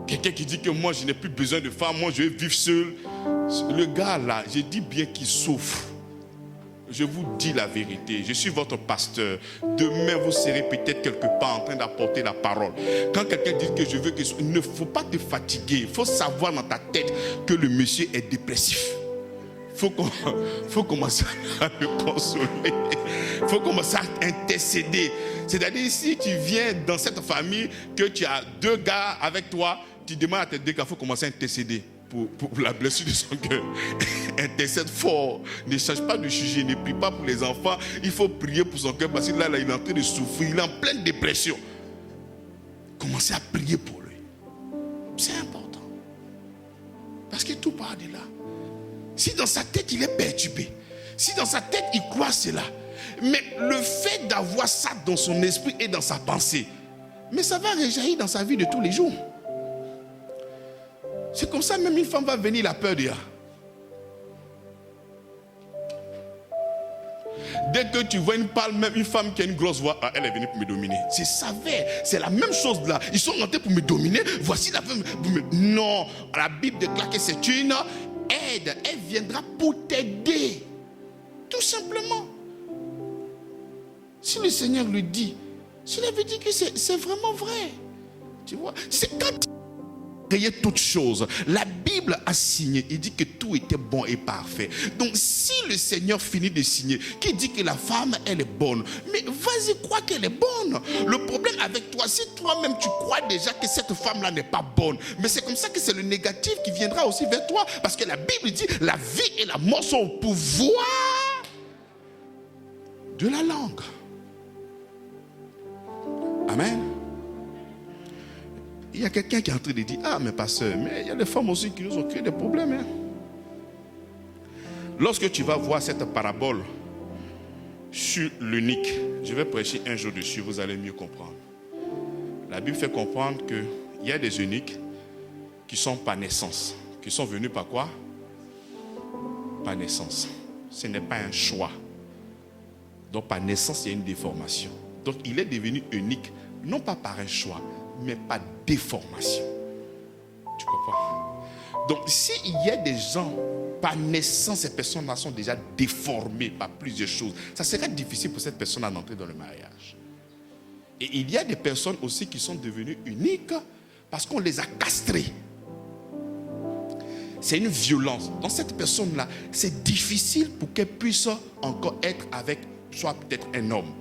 Quelqu'un qui dit que moi, je n'ai plus besoin de femme, moi, je vais vivre seul. Le gars là, je dis bien qu'il souffre. Je vous dis la vérité, je suis votre pasteur. Demain, vous serez peut-être quelque part en train d'apporter la parole. Quand quelqu'un dit que je veux que... Il ne faut pas te fatiguer. Il faut savoir dans ta tête que le monsieur est dépressif. Il faut commencer à le consoler. Il faut commencer à intercéder. C'est-à-dire, si tu viens dans cette famille, que tu as deux gars avec toi, tu demandes à tes deux gars, il faut commencer à intercéder. Pour la blessure de son cœur. Intercède fort. Ne cherche pas de juger. Ne prie pas pour les enfants. Il faut prier pour son cœur parce que là, il est en train de souffrir. Il est en pleine dépression. Commencez à prier pour lui. C'est important. Parce que tout part de là. Si dans sa tête, il est perturbé. Si dans sa tête, il croit cela. Mais le fait d'avoir ça dans son esprit et dans sa pensée, mais ça va réjaillir dans sa vie de tous les jours. C'est comme ça, même une femme va venir, la peur de là. Dès que tu vois une palme, même une femme qui a une grosse voix, elle est venue pour me dominer. C'est ça, c'est la même chose là. Ils sont rentrés pour me dominer. Voici la femme. Non, la Bible déclare que c'est une aide. Elle viendra pour t'aider. Tout simplement. Si le Seigneur le dit, cela veut dire que c'est vraiment vrai. Tu vois, c'est quand créer toutes choses. La Bible a signé. Il dit que tout était bon et parfait. Donc si le Seigneur finit de signer, qui dit que la femme, elle est bonne, mais vas-y, crois qu'elle est bonne. Le problème avec toi, si toi-même tu crois déjà que cette femme-là n'est pas bonne, mais c'est comme ça que c'est le négatif qui viendra aussi vers toi. Parce que la Bible dit, la vie et la mort sont au pouvoir de la langue. Amen. Il y a quelqu'un qui est en train de dire, ah mais pasteur, mais il y a des femmes aussi qui nous ont créé des problèmes. Hein. Lorsque tu vas voir cette parabole sur l'eunuque. Je vais prêcher un jour dessus, vous allez mieux comprendre. La Bible fait comprendre qu'il y a des eunuques qui sont par naissance. Qui sont venus par quoi? Par naissance. Ce n'est pas un choix. Donc par naissance, il y a une déformation. Donc il est devenu eunuque, non pas par un choix, mais par déformation. Tu comprends? Donc s'il y a des gens, par naissance, ces personnes-là sont déjà déformées par plusieurs choses, ça serait difficile pour cette personne d'entrer dans le mariage. Et il y a des personnes aussi qui sont devenues uniques parce qu'on les a castrées. C'est une violence. Dans cette personne-là, c'est difficile pour qu'elle puisse encore être avec soit peut-être un homme.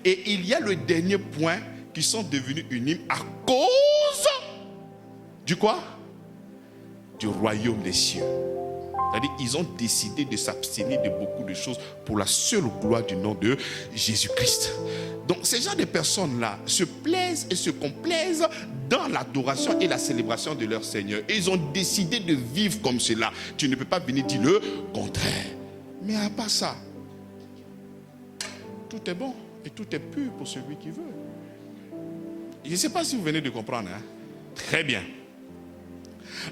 Et il y a le dernier point qui sont devenus uniques à cause du quoi? Du royaume des cieux. C'est-à-dire ils ont décidé de s'abstenir de beaucoup de choses pour la seule gloire du nom de Jésus-Christ. Donc ces gens de personnes-là se plaisent et se complaisent dans l'adoration et la célébration de leur Seigneur. Et ils ont décidé de vivre comme cela. Tu ne peux pas venir dire le contraire. Mais à part ça, tout est bon et tout est pur pour celui qui veut. Je ne sais pas si vous venez de comprendre. Hein? Très bien.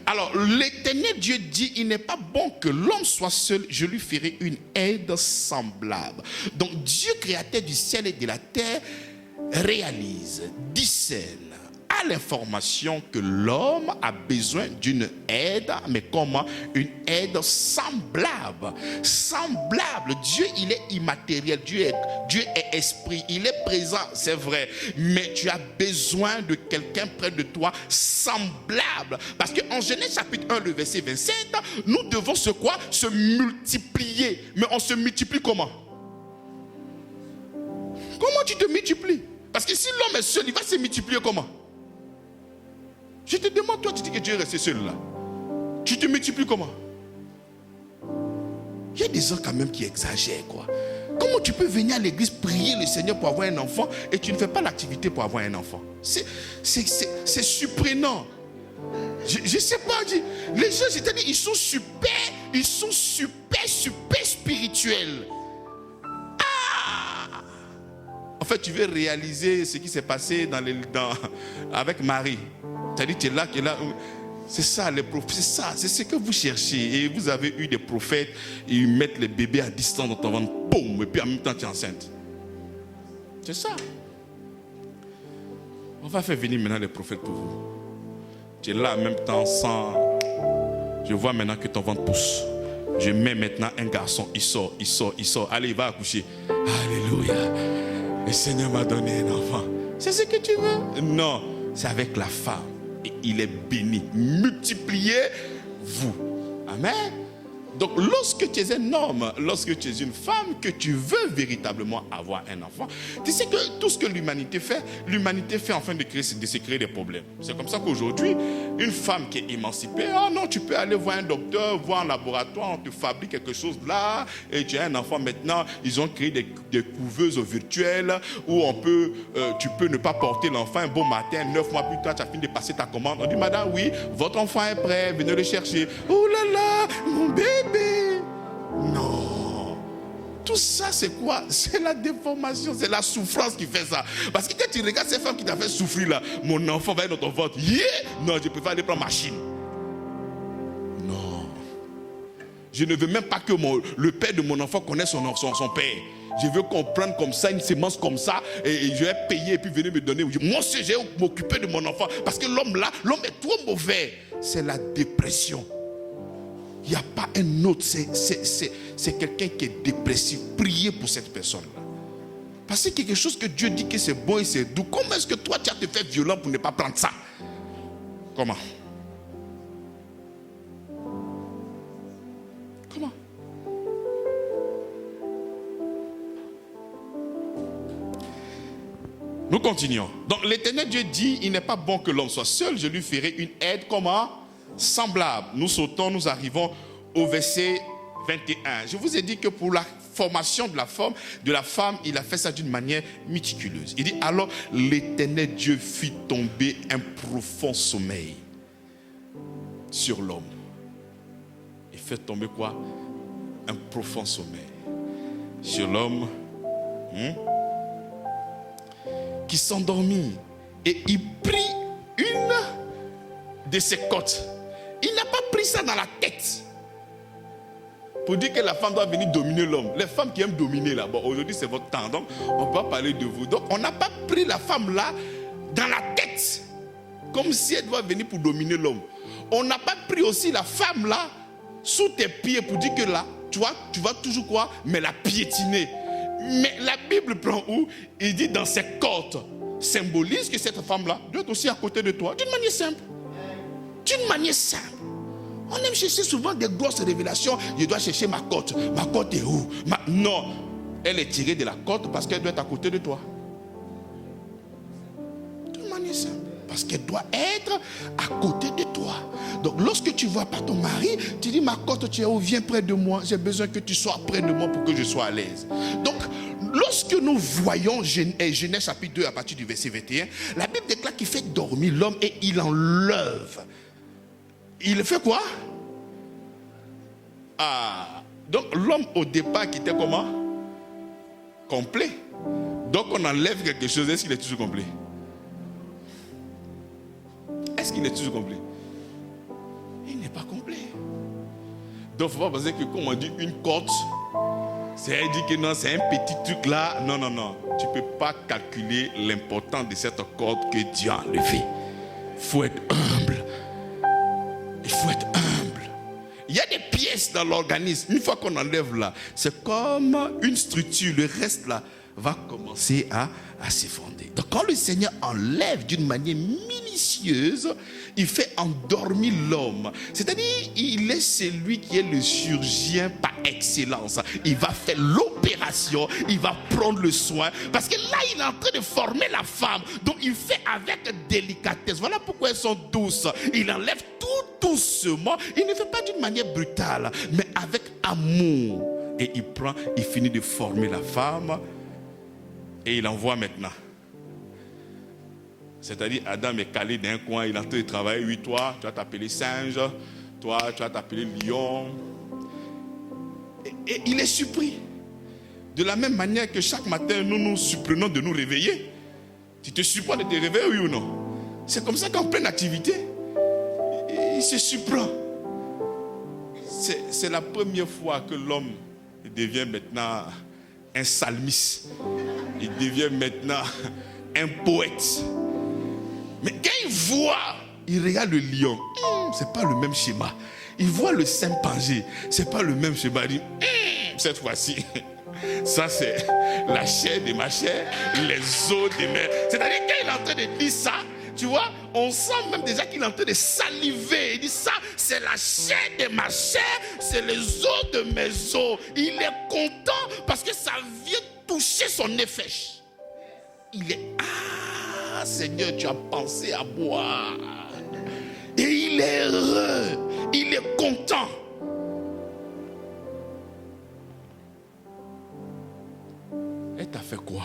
Alors, l'Éternel Dieu dit, il n'est pas bon que l'homme soit seul, je lui ferai une aide semblable. Donc, Dieu, créateur du ciel et de la terre, réalise, discerne, a l'information que l'homme a besoin d'une aide, mais comment? Une aide semblable. Semblable. Dieu, il est immatériel. Dieu est esprit. Il est présent, c'est vrai. Mais tu as besoin de quelqu'un près de toi semblable. Parce qu'en Genèse chapitre 1, le verset 27, nous devons se quoi? Se multiplier. Mais on se multiplie comment? Comment tu te multiplies? Parce que si l'homme est seul, il va se multiplier comment? Je te demande, toi, tu dis que tu es resté seul là. Tu te multiplies comment? Il y a des gens quand même qui exagèrent, quoi. Comment tu peux venir à l'église prier le Seigneur pour avoir un enfant et tu ne fais pas l'activité pour avoir un enfant? C'est surprenant. Je ne sais pas, les gens, c'est-à-dire, ils sont super spirituels. Ah! En fait, tu veux réaliser ce qui s'est passé avec Marie. C'est-à-dire, tu es là, c'est ça, les prophètes, c'est ce que vous cherchez. Et vous avez eu des prophètes, ils mettent les bébés à distance dans ton ventre, boum, et puis en même temps, tu es enceinte. C'est ça. On va faire venir maintenant les prophètes pour vous. Tu es là en même temps sans... Je vois maintenant que ton ventre pousse. Je mets maintenant un garçon, il sort. Allez, il va accoucher. Alléluia. Le Seigneur m'a donné un enfant. C'est ce que tu veux? Non, c'est avec la femme. Et il est béni. Multipliez-vous. Amen. Donc lorsque tu es un homme, lorsque tu es une femme, que tu veux véritablement avoir un enfant, tu sais que tout ce que l'humanité fait afin de se créer des problèmes. C'est comme ça qu'aujourd'hui, une femme qui est émancipée, oh non, tu peux aller voir un docteur, voir un laboratoire, on te fabrique quelque chose là, et tu as un enfant maintenant, ils ont créé des couveuses virtuelles où tu peux ne pas porter l'enfant un bon matin, 9 mois plus tard, tu as fini de passer ta commande. On dit, madame, oui, votre enfant est prêt, venez le chercher. Oh là là, mon bébé. Non. Tout ça, c'est quoi? C'est la déformation, c'est la souffrance qui fait ça. Parce que quand tu regardes ces femmes qui t'ont fait souffrir là, mon enfant va être dans ton ventre. Yeah! Non, je préfère aller prendre ma Chine. Non. Je ne veux même pas que le père de mon enfant connaisse son père. Je veux comprendre comme ça, une sémence comme ça, et je vais payer et puis venir me donner. Moi aussi, je vais m'occuper de mon enfant. Parce que l'homme est trop mauvais. C'est la dépression. Il n'y a pas un autre, c'est quelqu'un qui est dépressif. Priez pour cette personne-là. Parce que c'est quelque chose que Dieu dit que c'est bon et c'est doux. Comment est-ce que toi, tu as te fait violent pour ne pas prendre ça? Comment? Comment? Nous continuons. Donc l'Éternel Dieu dit, il n'est pas bon que l'homme soit seul, je lui ferai une aide, comment? Semblable. Nous sautons, nous arrivons au verset 21. Je vous ai dit que pour la formation de la femme, il a fait ça d'une manière méticuleuse. Il dit, alors l'Éternel Dieu fit tomber un profond sommeil sur l'homme. Il fait tomber quoi? Un profond sommeil sur l'homme. qui s'endormit et il prit une de ses côtes. Il n'a pas pris ça dans la tête pour dire que la femme doit venir dominer l'homme. Les femmes qui aiment dominer là, bon, aujourd'hui c'est votre temps, donc on va parler de vous. Donc on n'a pas pris la femme là dans la tête comme si elle doit venir pour dominer l'homme. On n'a pas pris aussi la femme là sous tes pieds pour dire que là, tu vas toujours quoi? Mais la piétiner. Mais la Bible prend où? Il dit dans ses côtes, symbolise que cette femme-là doit être aussi à côté de toi, d'une manière simple. D'une manière simple. On aime chercher souvent des grosses révélations. Je dois chercher ma côte. Ma côte est où? Non, elle est tirée de la côte parce qu'elle doit être à côté de toi. D'une manière simple. Parce qu'elle doit être à côté de toi. Donc lorsque tu vois pas ton mari, tu dis ma côte, tu es où? Viens près de moi. J'ai besoin que tu sois près de moi pour que je sois à l'aise. Donc lorsque nous voyons Genèse chapitre 2 à partir du verset 21, la Bible déclare qu'il fait dormir l'homme et il enlève. Il fait quoi? Donc l'homme au départ qui était comment? Complet. Donc on enlève quelque chose. Est-ce qu'il est toujours complet? Est-ce qu'il est toujours complet? Il n'est pas complet. Donc il ne faut pas penser que comme on dit une côte, c'est dit que non, c'est un petit truc là. Non. Tu ne peux pas calculer l'importance de cette côte que Dieu a enlevée. Il faut être humble. Il faut être humble. Il y a des pièces dans l'organisme. Une fois qu'on enlève là, c'est comme une structure. Le reste là va commencer à s'effondrer. Donc quand le Seigneur enlève d'une manière minutieuse, il fait endormir l'homme. C'est-à-dire, il est celui qui est le chirurgien par excellence. Il va faire l'opération, il va prendre le soin. Parce que là, il est en train de former la femme. Donc il fait avec délicatesse. Voilà pourquoi elles sont douces. Il enlève tout doucement. Il ne fait pas d'une manière brutale, mais avec amour. Et il finit de former la femme. Et il envoie maintenant. C'est-à-dire, Adam est calé d'un coin, il est en train de travailler. Oui, toi, tu vas t'appeler singe. Toi, tu vas t'appeler lion. Et il est surpris. De la même manière que chaque matin, nous nous surprenons de nous réveiller. Tu te surprends de te réveiller, oui ou non? C'est comme ça qu'en pleine activité, il se surprend. C'est la première fois que l'homme devient maintenant un psalmiste. Il devient maintenant un poète. Mais quand il regarde le lion, c'est pas le même schéma. Il voit le chimpanzé, c'est pas le même schéma. Il dit, cette fois-ci, ça c'est la chair de ma chair, les os de mes... C'est-à-dire quand il est en train de dire ça, tu vois, on sent même déjà qu'il est en train de saliver. Il dit ça, c'est la chair de ma chair, c'est les os de mes os. Il est content parce que ça vient toucher son nefesh. Il est, Seigneur, tu as pensé à moi. Et il est heureux, il est content. Elle t'a fait quoi?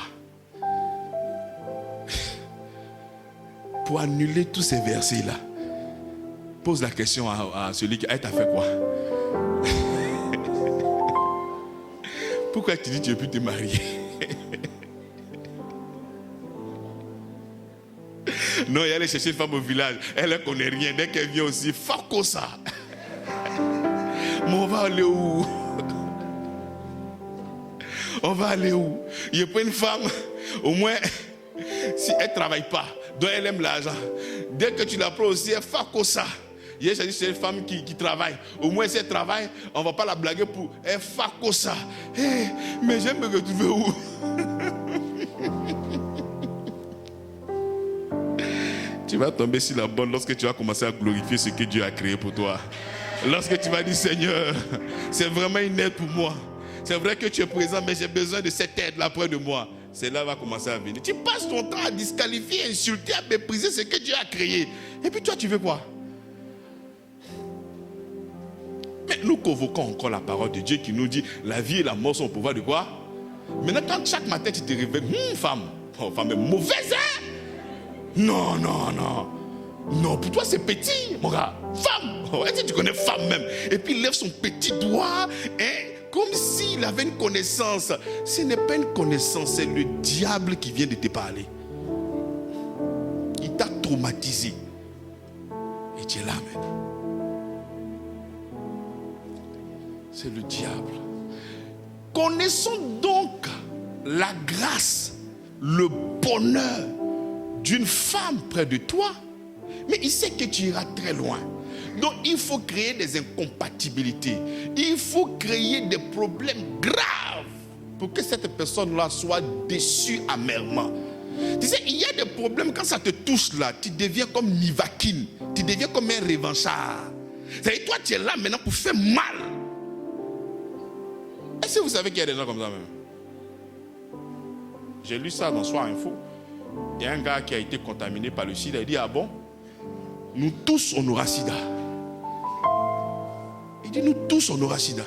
Pour annuler tous ces versets-là, pose la question à celui qui... Elle t'a fait quoi? Pourquoi tu dis que tu ne veux plus te marier? Non, il allait chercher une femme au village. Elle ne connaît rien. Dès qu'elle vient aussi, fuck ça. Mais on va aller où? On va aller où? Il n'y a pas une femme, au moins, si elle ne travaille pas, donc elle aime l'argent. Dès que tu la prends aussi, elle fuck ça. Il y a une femme qui travaille. Au moins, si elle travaille, on ne va pas la blaguer pour elle fuck ça. Hey, mais j'aime me retrouver où? Tu vas tomber sur la bonne lorsque tu vas commencer à glorifier ce que Dieu a créé pour toi. Lorsque tu vas dire, Seigneur, c'est vraiment une aide pour moi. C'est vrai que tu es présent, mais j'ai besoin de cette aide-là près de moi. Celle-là va commencer à venir. Tu passes ton temps à disqualifier, à insulter, à mépriser ce que Dieu a créé. Et puis toi, tu veux quoi? Mais nous convoquons encore la parole de Dieu qui nous dit, la vie et la mort sont au pouvoir de quoi? Maintenant, quand chaque matin tu te réveilles, femme est mauvaise, hein? Non. Non, pour toi c'est petit, mon gars. Femme. Ouais, tu connais femme même. Et puis il lève son petit doigt Comme s'il avait une connaissance. Ce n'est pas une connaissance, c'est le diable qui vient de te parler. Il t'a traumatisé. Et tu es là maintenant. C'est le diable. Connaissons donc la grâce, le bonheur d'une femme près de toi. Mais il sait que tu iras très loin. Donc il faut créer des incompatibilités. Il faut créer des problèmes graves pour que cette personne-là soit déçue amèrement. Tu sais, il y a des problèmes quand ça te touche là, tu deviens comme Nivakin, tu deviens comme un revanchard. C'est-à-dire toi tu es là maintenant pour faire mal. Est-ce que vous savez qu'il y a des gens comme ça même? J'ai lu ça dans Soir Info. Il y a un gars qui a été contaminé par le sida. Il dit, ah bon? Nous tous on aura sida. Il dit, nous tous on aura sida.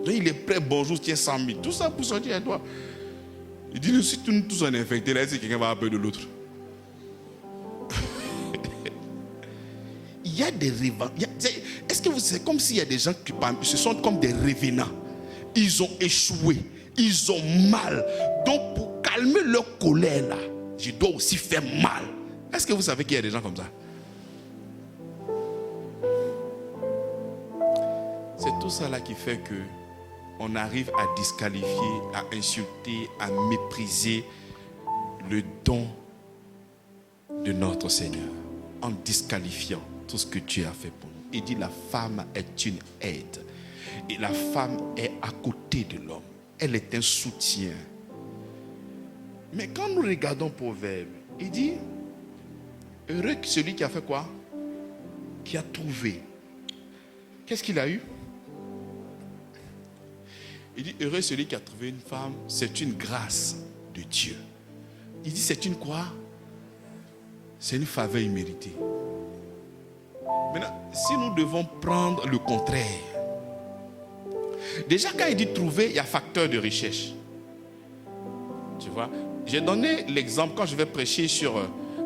Donc il est prêt, bonjour, tiens 100 000. Tout ça pour sortir à toi. Il dit, si nous tous on est infectés, là, c'est quelqu'un va avoir peur de l'autre. Il y a des revenants. Est-ce que c'est comme s'il y a des gens qui ce sont comme des revenants. Ils ont échoué. Ils ont mal. Donc pour calmer leur colère là, je dois aussi faire mal. Est-ce que vous savez qu'il y a des gens comme ça? C'est tout ça là qui fait que on arrive à disqualifier, à insulter, à mépriser le don de notre Seigneur en disqualifiant tout ce que Dieu a fait pour nous. Il dit la femme est une aide et la femme est à côté de l'homme. Elle est un soutien. Mais quand nous regardons Proverbe, il dit heureux celui qui a fait quoi? Qui a trouvé. Qu'est-ce qu'il a eu? Il dit heureux celui qui a trouvé une femme, c'est une grâce de Dieu. Il dit c'est une quoi? C'est une faveur imméritée. Maintenant, si nous devons prendre le contraire, déjà quand il dit trouver, il y a facteur de recherche. Tu vois, j'ai donné l'exemple quand je vais prêcher sur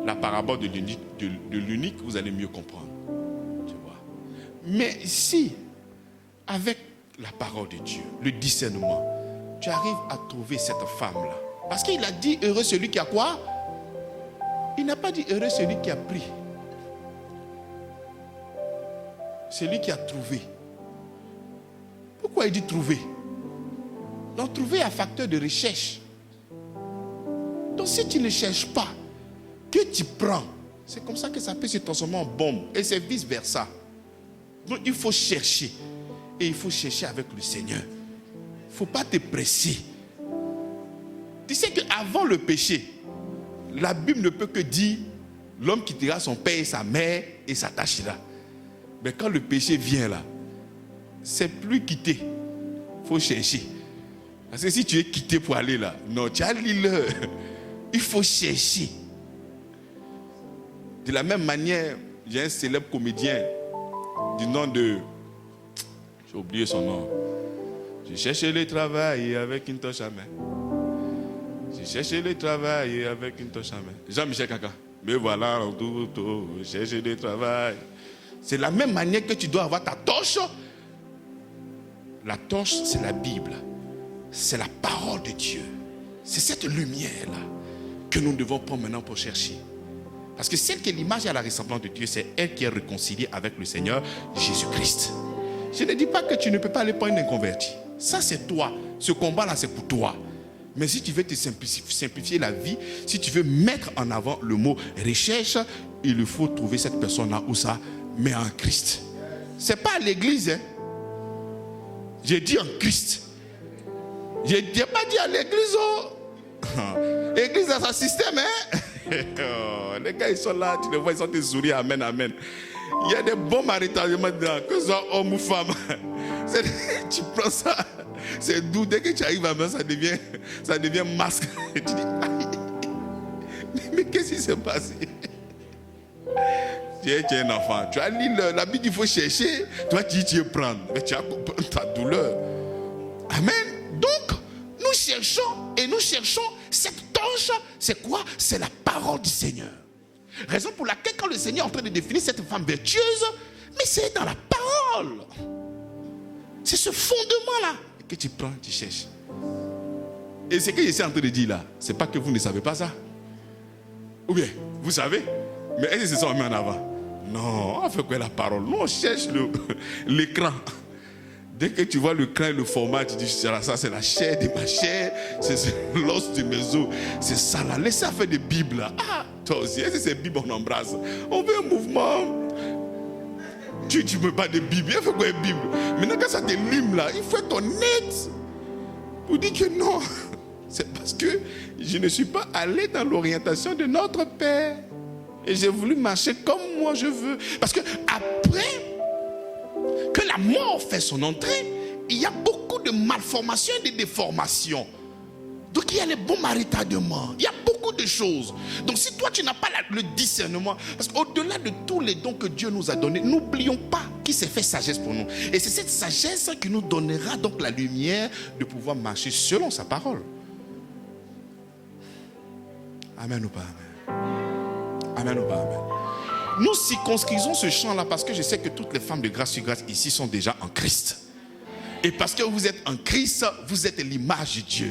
la parabole de l'unique, vous allez mieux comprendre. Tu vois. Mais si, avec la parole de Dieu, le discernement, tu arrives à trouver cette femme-là. Parce qu'il a dit heureux celui qui a quoi? Il n'a pas dit heureux celui qui a pris. Celui qui a trouvé. Pourquoi il dit trouver? Donc trouver est un facteur de recherche. Donc si tu ne cherches pas, que tu prends, c'est comme ça que ça peut se transformer en bombe. Et c'est vice versa. Donc il faut chercher. Et il faut chercher avec le Seigneur. Il ne faut pas te presser. Tu sais qu'avant le péché, la Bible ne peut que dire l'homme quittera son père et sa mère et s'attachera. Mais quand le péché vient là, c'est plus quitter. Il faut chercher. Parce que si tu es quitté pour aller là, non, tu as l'île. Il faut chercher. De la même manière, j'ai un célèbre comédien du nom de... J'ai oublié son nom. J'ai cherché le travail avec une torche à main. J'ai cherché le travail avec une torche à main. Jean-Michel Kaka. Mais voilà, tout, chercher le travail. C'est la même manière que tu dois avoir ta torche. La torche, c'est la Bible. C'est la parole de Dieu. C'est cette lumière-là que nous devons prendre maintenant pour chercher. Parce que celle qui est l'image et la ressemblance de Dieu, c'est elle qui est réconciliée avec le Seigneur Jésus-Christ. Je ne dis pas que tu ne peux pas aller prendre un converti. Ça, c'est toi. Ce combat-là, c'est pour toi. Mais si tu veux te simplifier la vie, si tu veux mettre en avant le mot recherche, il faut trouver cette personne-là où ça, mais en Christ. Ce n'est pas à l'église. Hein. J'ai dit en Christ. Je n'ai pas dit à l'église. Oh. L'église a son système. Hein? Oh, les gars, ils sont là, tu les vois, ils sont des souris. Amen, amen. Il y a des bons maritagements dedans, que ce soit homme ou femme. Tu prends ça, c'est doux. Dès que tu arrives à main, ça devient masque. Tu dis, mais qu'est-ce qui s'est passé? Tu es un enfant. Tu as lu la Bible, il faut chercher. Toi, tu veux prendre. Mais tu as compris ta douleur. Amen. Donc, nous cherchons et nous cherchons cette torche. C'est quoi? C'est la parole du Seigneur. Raison pour laquelle quand le Seigneur est en train de définir cette femme vertueuse, mais c'est dans la parole. C'est ce fondement-là que tu prends, tu cherches. Et ce que je suis en train de dire là, c'est pas que vous ne savez pas ça. Ou bien, vous savez, mais est-ce que c'est ça qu'on met en avant? Non, on fait quoi la parole? Nous, on cherche l'écran. Dès que tu vois l'écran et le format, tu dis, ça c'est la chair de ma chair, c'est l'os de mes os, c'est ça là. Laissez faire des Bibles là. Ah, toi aussi, est-ce que c'est Bible on embrasse? On veut un mouvement. Tu ne veux pas de Bible, il faut quoi une Bible? Maintenant quand ça te lime là, il faut être honnête. Pour dire que non, c'est parce que je ne suis pas allé dans l'orientation de notre Père. Et j'ai voulu marcher comme moi je veux. Parce que après que la mort fait son entrée, il y a beaucoup de malformations et de déformations. Donc il y a les bons maritaments, il y a beaucoup de choses. Donc si toi tu n'as pas le discernement, parce qu'au-delà de tous les dons que Dieu nous a donnés, n'oublions pas qu'il s'est fait sagesse pour nous. Et c'est cette sagesse qui nous donnera donc la lumière de pouvoir marcher selon sa parole. Amen ou pas amen? Amen ou pas amen? Nous circonscrivons ce champ-là parce que je sais que toutes les femmes de grâce sur grâce ici sont déjà en Christ. Et parce que vous êtes en Christ, vous êtes l'image de Dieu.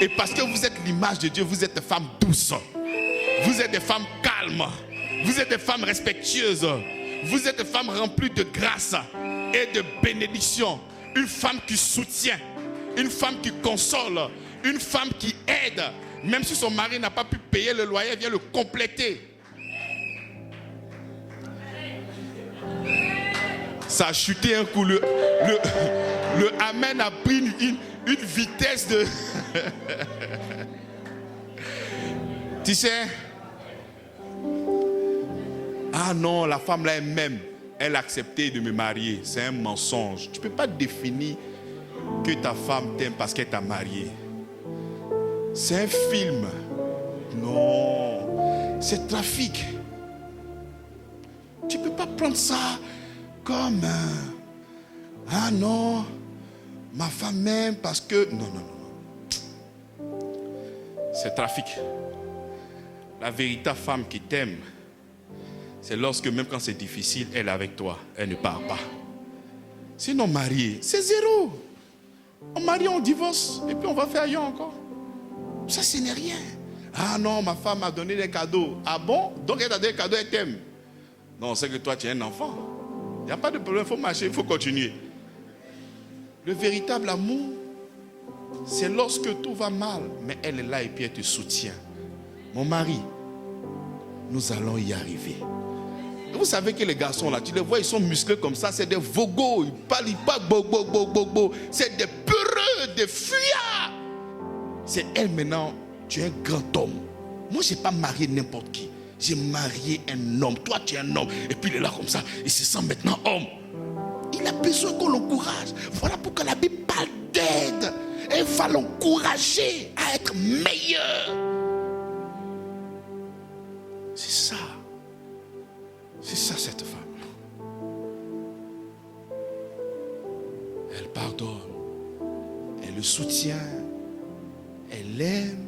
Et parce que vous êtes l'image de Dieu, vous êtes des femmes douces. Vous êtes des femmes calmes. Vous êtes des femmes respectueuses. Vous êtes des femmes remplies de grâce et de bénédiction. Une femme qui soutient. Une femme qui console. Une femme qui aide. Même si son mari n'a pas pu payer le loyer, elle vient le compléter. Ça a chuté un coup. Le Amen a pris une vitesse de... Tu sais? Ah non, la femme là elle-même, elle a accepté de me marier. C'est un mensonge. Tu ne peux pas définir que ta femme t'aime parce qu'elle t'a marié. C'est un film. Non. C'est trafic. Tu ne peux pas prendre ça comme... ah non, ma femme m'aime parce que... Non, non, non. C'est trafic. La véritable femme qui t'aime, c'est lorsque même quand c'est difficile, elle est avec toi. Elle ne part pas. Sinon, marié, c'est zéro. On marie, on divorce, et puis on va faire ailleurs encore. Ça, ce n'est rien. Ah non, ma femme m'a donné des cadeaux. Ah bon? Donc elle t'a donné des cadeaux, elle t'aime. Non, c'est que toi, tu es un enfant. Il n'y a pas de problème, il faut marcher, il faut continuer. Le véritable amour, c'est lorsque tout va mal, mais elle est là et puis elle te soutient. Mon mari, nous allons y arriver. Et vous savez que les garçons là, tu les vois, ils sont musclés comme ça, c'est des vogos, ils parlent bo. C'est des peureux, des fuyards. C'est elle maintenant, tu es un grand homme. Moi, je n'ai pas marié n'importe qui. J'ai marié un homme. Toi, tu es un homme. Et puis il est là comme ça, il se sent maintenant homme. Il a besoin qu'on l'encourage. Voilà pourquoi la Bible parle d'aide. Elle va l'encourager à être meilleur. C'est ça. C'est ça cette femme. Elle pardonne. Elle le soutient. Elle l'aime.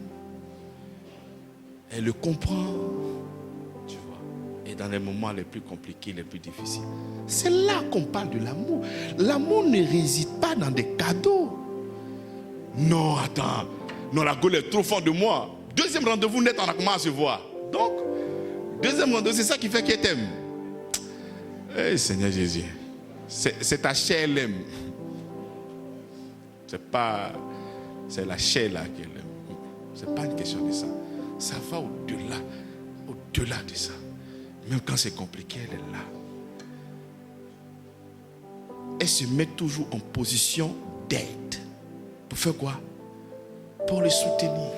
Elle le comprend. Tu vois. Et dans les moments les plus compliqués, les plus difficiles. C'est là qu'on parle de l'amour. L'amour ne réside pas dans des cadeaux. Non, attends. Non, la gueule est trop forte de moi. Deuxième rendez-vous net, on a commencé à se voir. Donc, deuxième rendez-vous, c'est ça qui fait qu'elle t'aime. Eh, Seigneur Jésus. C'est ta chair, elle aime. C'est la chair là qu'elle aime. C'est pas une question de ça. Ça va au-delà de ça. Même quand c'est compliqué, elle est là. Elle se met toujours en position d'aide. Pour faire quoi? Pour le soutenir.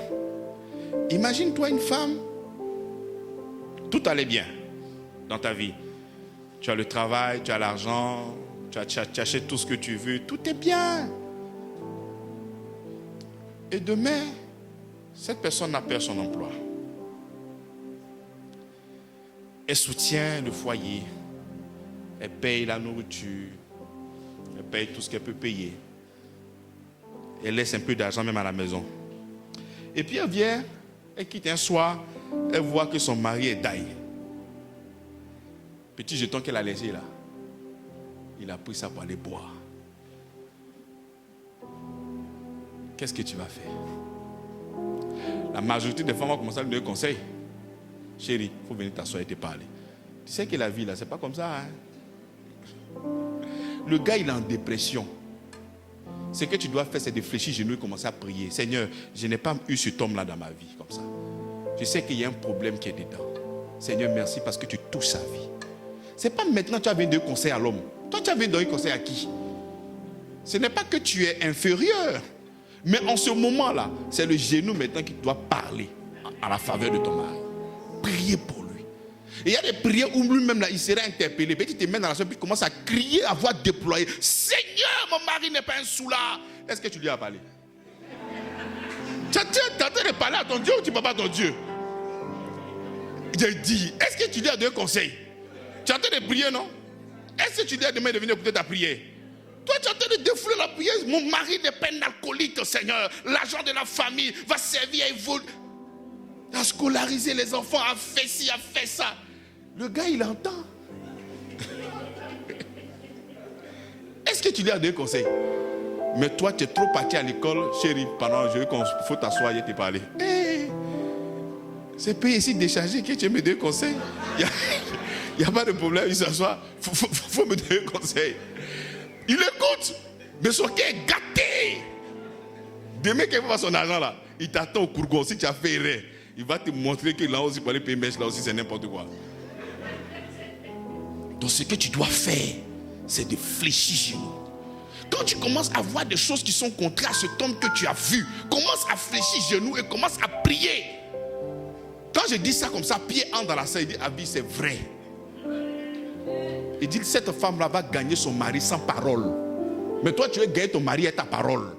Imagine-toi une femme, tout allait bien dans ta vie. Tu as le travail, tu as l'argent, tu achètes tout ce que tu veux, tout est bien. Et demain, cette personne a perdu son emploi. Elle soutient le foyer. Elle paye la nourriture. Elle paye tout ce qu'elle peut payer. Elle laisse un peu d'argent même à la maison. Et puis elle vient, elle quitte un soir, elle voit que son mari est daille. Petit jeton qu'elle a laissé là. Il a pris ça pour aller boire. qu'est-ce que tu vas faire? La majorité des femmes vont commencer à lui donner conseil. Chérie, il faut venir t'asseoir et te parler. Tu sais que la vie là, c'est pas comme ça. Hein? Le gars, il est en dépression. Ce que tu dois faire, c'est de fléchir les genoux et commencer à prier. Seigneur, je n'ai pas eu cet homme-là dans ma vie comme ça. Je sais qu'il y a un problème qui est dedans. Seigneur, merci parce que tu touches sa vie. Ce n'est pas maintenant que tu as besoin de conseil à l'homme. Toi, tu as besoin de donner conseil à qui? Ce n'est pas que tu es inférieur. Mais en ce moment-là, c'est le genou maintenant qui doit parler à la faveur de ton mari. Priez pour lui. Et il y a des prières où lui-même là, il sera interpellé. Puis tu te mets dans la chambre, puis il commence à crier, à voix déployée. Seigneur, mon mari n'est pas un soulard. Est-ce que tu lui as parlé? Tu es en train de parler à ton Dieu ou tu ne parles pas à ton Dieu? J'ai dit, est-ce que tu lui as donné conseil? Tu es en train de prier, non? Est-ce que tu lui as demandé de venir écouter ta prière? Toi, tu es en train de défouler la prière. Mon mari n'est pas un alcoolique, Seigneur. L'argent de la famille va servir à évoluer, à scolariser les enfants, à faire ci, à faire ça. Le gars, il entend. Est-ce que tu lui as donné conseil? Mais toi, tu es trop parti à l'école, chérie, pendant je veux qu'il faut t'asseoir et te parler. Hey, c'est pas ici décharger que tu me donnes conseil. Il n'y a pas de problème, il s'assoit. Faut me donner conseil. Il écoute, mais son cœur est gâté. Demain, quand il va son argent là, il t'attend au courgon. Si tu as fait erreur, il va te montrer que là aussi, pour aller payer mèche, là aussi, c'est n'importe quoi. Donc, ce que tu dois faire, c'est de fléchir chez nous. Quand tu commences à voir des choses qui sont contraires à cet homme que tu as vu, commence à fléchir genoux et commence à prier. Quand je dis ça comme ça, Pierre entre dans la salle, il dit, Abi, c'est vrai. Il dit, cette femme-là va gagner son mari sans parole. Mais toi, tu veux gagner ton mari et ta parole.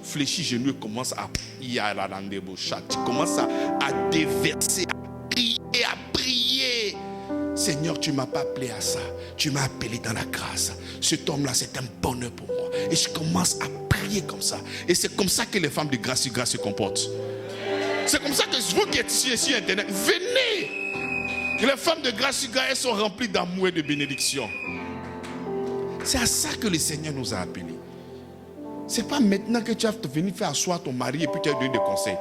Fléchis genoux et commence à tu commences à déverser, à prier. Seigneur, tu ne m'as pas appelé à ça. Tu m'as appelé dans la grâce. Cet homme-là, c'est un bonheur pour moi. Et je commence à prier comme ça. Et c'est comme ça que les femmes de grâce sur grâce se comportent. C'est comme ça que vous qui êtes sur Internet, venez. Les femmes de grâce sur grâce, elles sont remplies d'amour et de bénédiction. C'est à ça que le Seigneur nous a appelés. C'est pas maintenant que tu vas venir faire asseoir ton mari et puis tu vas donner des conseils.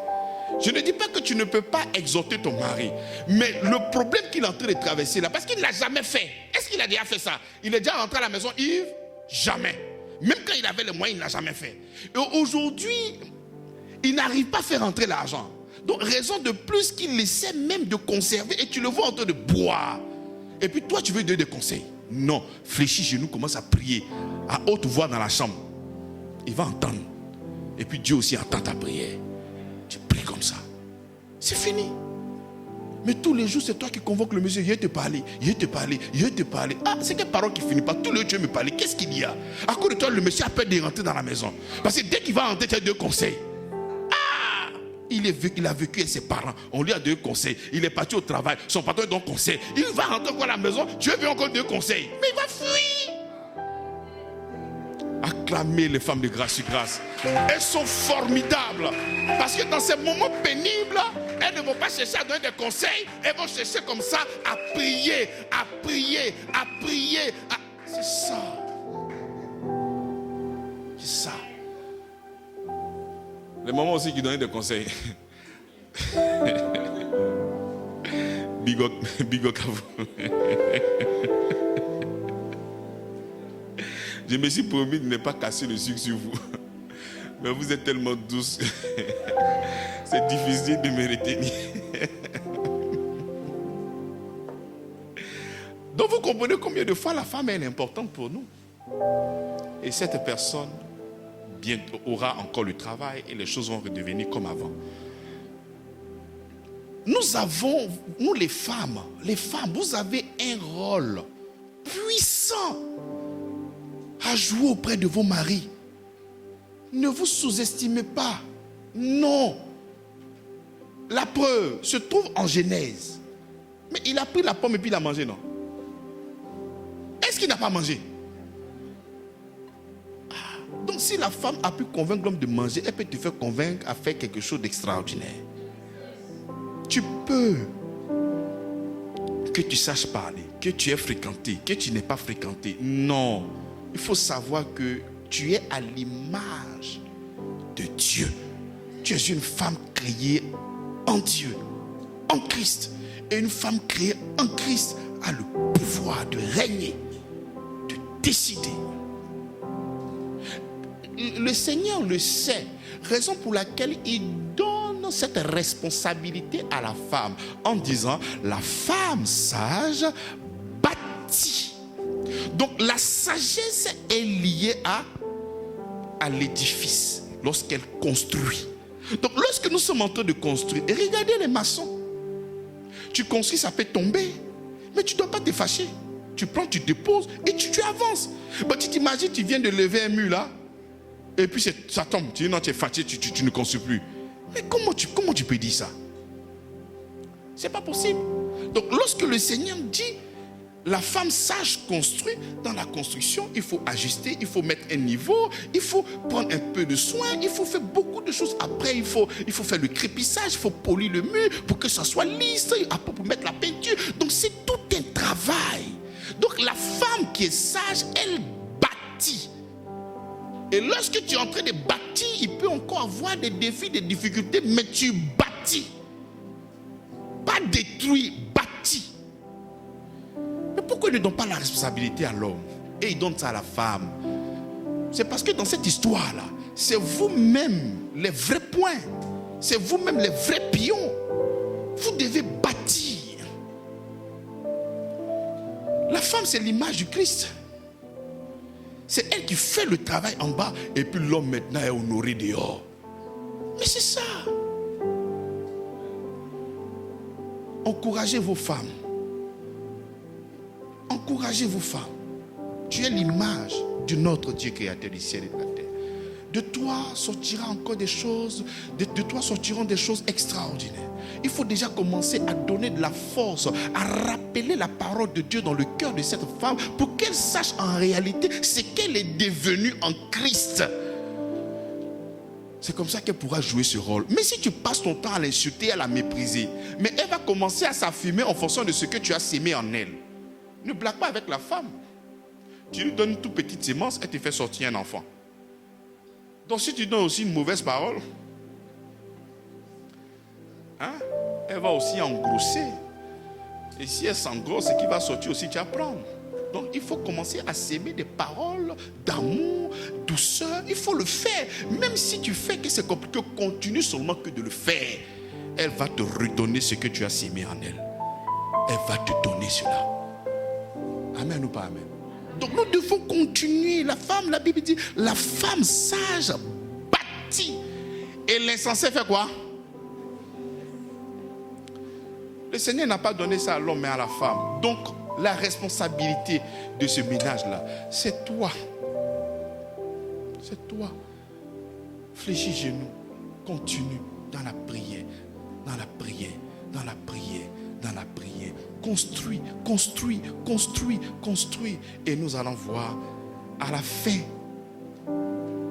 Je ne dis pas que tu ne peux pas exhorter ton mari. Mais le problème qu'il est en train de traverser là, parce qu'il ne l'a jamais fait. Est-ce qu'il a déjà fait ça? Il est déjà rentré à la maison, Yves? Jamais. Même quand il avait les moyens, il ne l'a jamais fait. Et aujourd'hui, il n'arrive pas à faire rentrer l'argent. Donc, raison de plus qu'il essaie même de conserver et tu le vois en train de boire. Et puis toi, tu veux donner des conseils. Non, fléchis genoux, commence à prier à haute voix dans la chambre. Il va entendre. Et puis Dieu aussi entend ta prière. Tu pries comme ça. C'est fini. Mais tous les jours, c'est toi qui convoques le monsieur. Il veut te parler, il veut te parler, il veut te parler. Ah, c'est quelle parole qui finit pas? Tous les jours, tu veux me parler. Qu'est-ce qu'il y a? À cause de toi, le monsieur a peur de rentrer dans la maison. Parce que dès qu'il va rentrer, tu as deux conseils. Il a vécu avec ses parents. On lui a donné conseils. Il est parti au travail. Son patron donne conseil. Il va rentrer encore à la maison. Dieu veut encore deux conseils. Mais il va fuir. Acclamez les femmes de grâce sur grâce. Elles sont formidables. Parce que dans ces moments pénibles, elles ne vont pas chercher à donner des conseils. Elles vont chercher comme ça à prier, à prier, à prier. C'est ça. C'est ça. Les moments aussi qui donnaient des conseils. Big up à vous. Je me suis promis de ne pas casser le sucre sur vous. Mais vous êtes tellement douce. C'est difficile de me retenir. Donc vous comprenez combien de fois la femme est importante pour nous. Et cette personne bientôt aura encore le travail et les choses vont redevenir comme avant. Nous les femmes, vous avez un rôle puissant à jouer auprès de vos maris. Ne vous sous-estimez pas. Non. La preuve se trouve en Genèse. Mais il a pris la pomme et puis il a mangé, non? Est-ce qu'il n'a pas mangé? Donc si la femme a pu convaincre l'homme de manger, elle peut te faire convaincre à faire quelque chose d'extraordinaire. Tu peux. Que tu saches parler, que tu aies fréquenté, que tu n'aies pas fréquenté. Non. Il faut savoir que tu es à l'image de Dieu. Tu es une femme créée en Dieu, en Christ. Et une femme créée en Christ a le pouvoir de régner, de décider. Le Seigneur le sait, raison pour laquelle il donne cette responsabilité à la femme en disant la femme sage bâtit. Donc la sagesse est liée à l'édifice lorsqu'elle construit. Donc lorsque nous sommes en train de construire, et regardez les maçons, tu construis, ça peut tomber, mais tu ne dois pas te fâcher. Tu prends, tu déposes et tu avances. Bah, tu t'imagines, tu viens de lever un mur là, et puis ça tombe. Tu dis non, tu es fâché, tu ne construis plus. Mais comment tu peux dire ça? C'est pas possible. Donc lorsque le Seigneur dit la femme sage construit, dans la construction, il faut ajuster, il faut mettre un niveau, il faut prendre un peu de soin, il faut faire beaucoup de choses. Après, il faut faire le crépissage, il faut polir le mur pour que ça soit lisse, après pour mettre la peinture. Donc c'est tout un travail. Donc la femme qui est sage, elle bâtit. Et lorsque tu es en train de bâtir, il peut encore avoir des défis, des difficultés, mais tu bâtis. Pas détruire, bâtis. Mais pourquoi il ne donne pas la responsabilité à l'homme et il donne ça à la femme? C'est parce que dans cette histoire-là, c'est vous-même les vrais points. C'est vous-même les vrais pions. Vous devez bâtir. La femme, c'est l'image du Christ. C'est elle qui fait le travail en bas et puis l'homme maintenant est honoré dehors. Mais c'est ça. Encouragez vos femmes. Encouragez vos femmes. Tu es l'image de notre Dieu créateur du ciel et de la terre. De toi sortira encore des choses, de toi sortiront des choses extraordinaires. Il faut déjà commencer à donner de la force, à rappeler la parole de Dieu dans le cœur de cette femme pour qu'elle sache en réalité ce qu'elle est devenue en Christ. C'est comme ça qu'elle pourra jouer ce rôle. Mais si tu passes ton temps à l'insulter, à la mépriser, mais elle va commencer à s'affirmer en fonction de ce que tu as sémé en elle. Ne blague pas avec la femme. Tu lui donnes une toute petite sémence, elle te fait sortir un enfant. Donc si tu donnes aussi une mauvaise parole, elle va aussi engrosser. Et si elle s'engrosse, ce qui va sortir aussi, tu vas prendre. Donc il faut commencer à s'aimer des paroles d'amour, douceur. Il faut le faire. Même si tu fais que c'est compliqué, continue seulement que de le faire. Elle va te redonner ce que tu as sémé en elle. Elle va te donner cela. Amen ou pas amen? Donc nous devons continuer. La femme, la Bible dit, la femme sage bâtit. Et l'insensé fait quoi? Le Seigneur n'a pas donné ça à l'homme mais à la femme. Donc la responsabilité de ce ménage-là, c'est toi. C'est toi. Fléchis genoux. Continue dans la prière. Dans la prière. Dans la prière. Dans la prière. Construis, construis, construis, construis. Et nous allons voir à la fin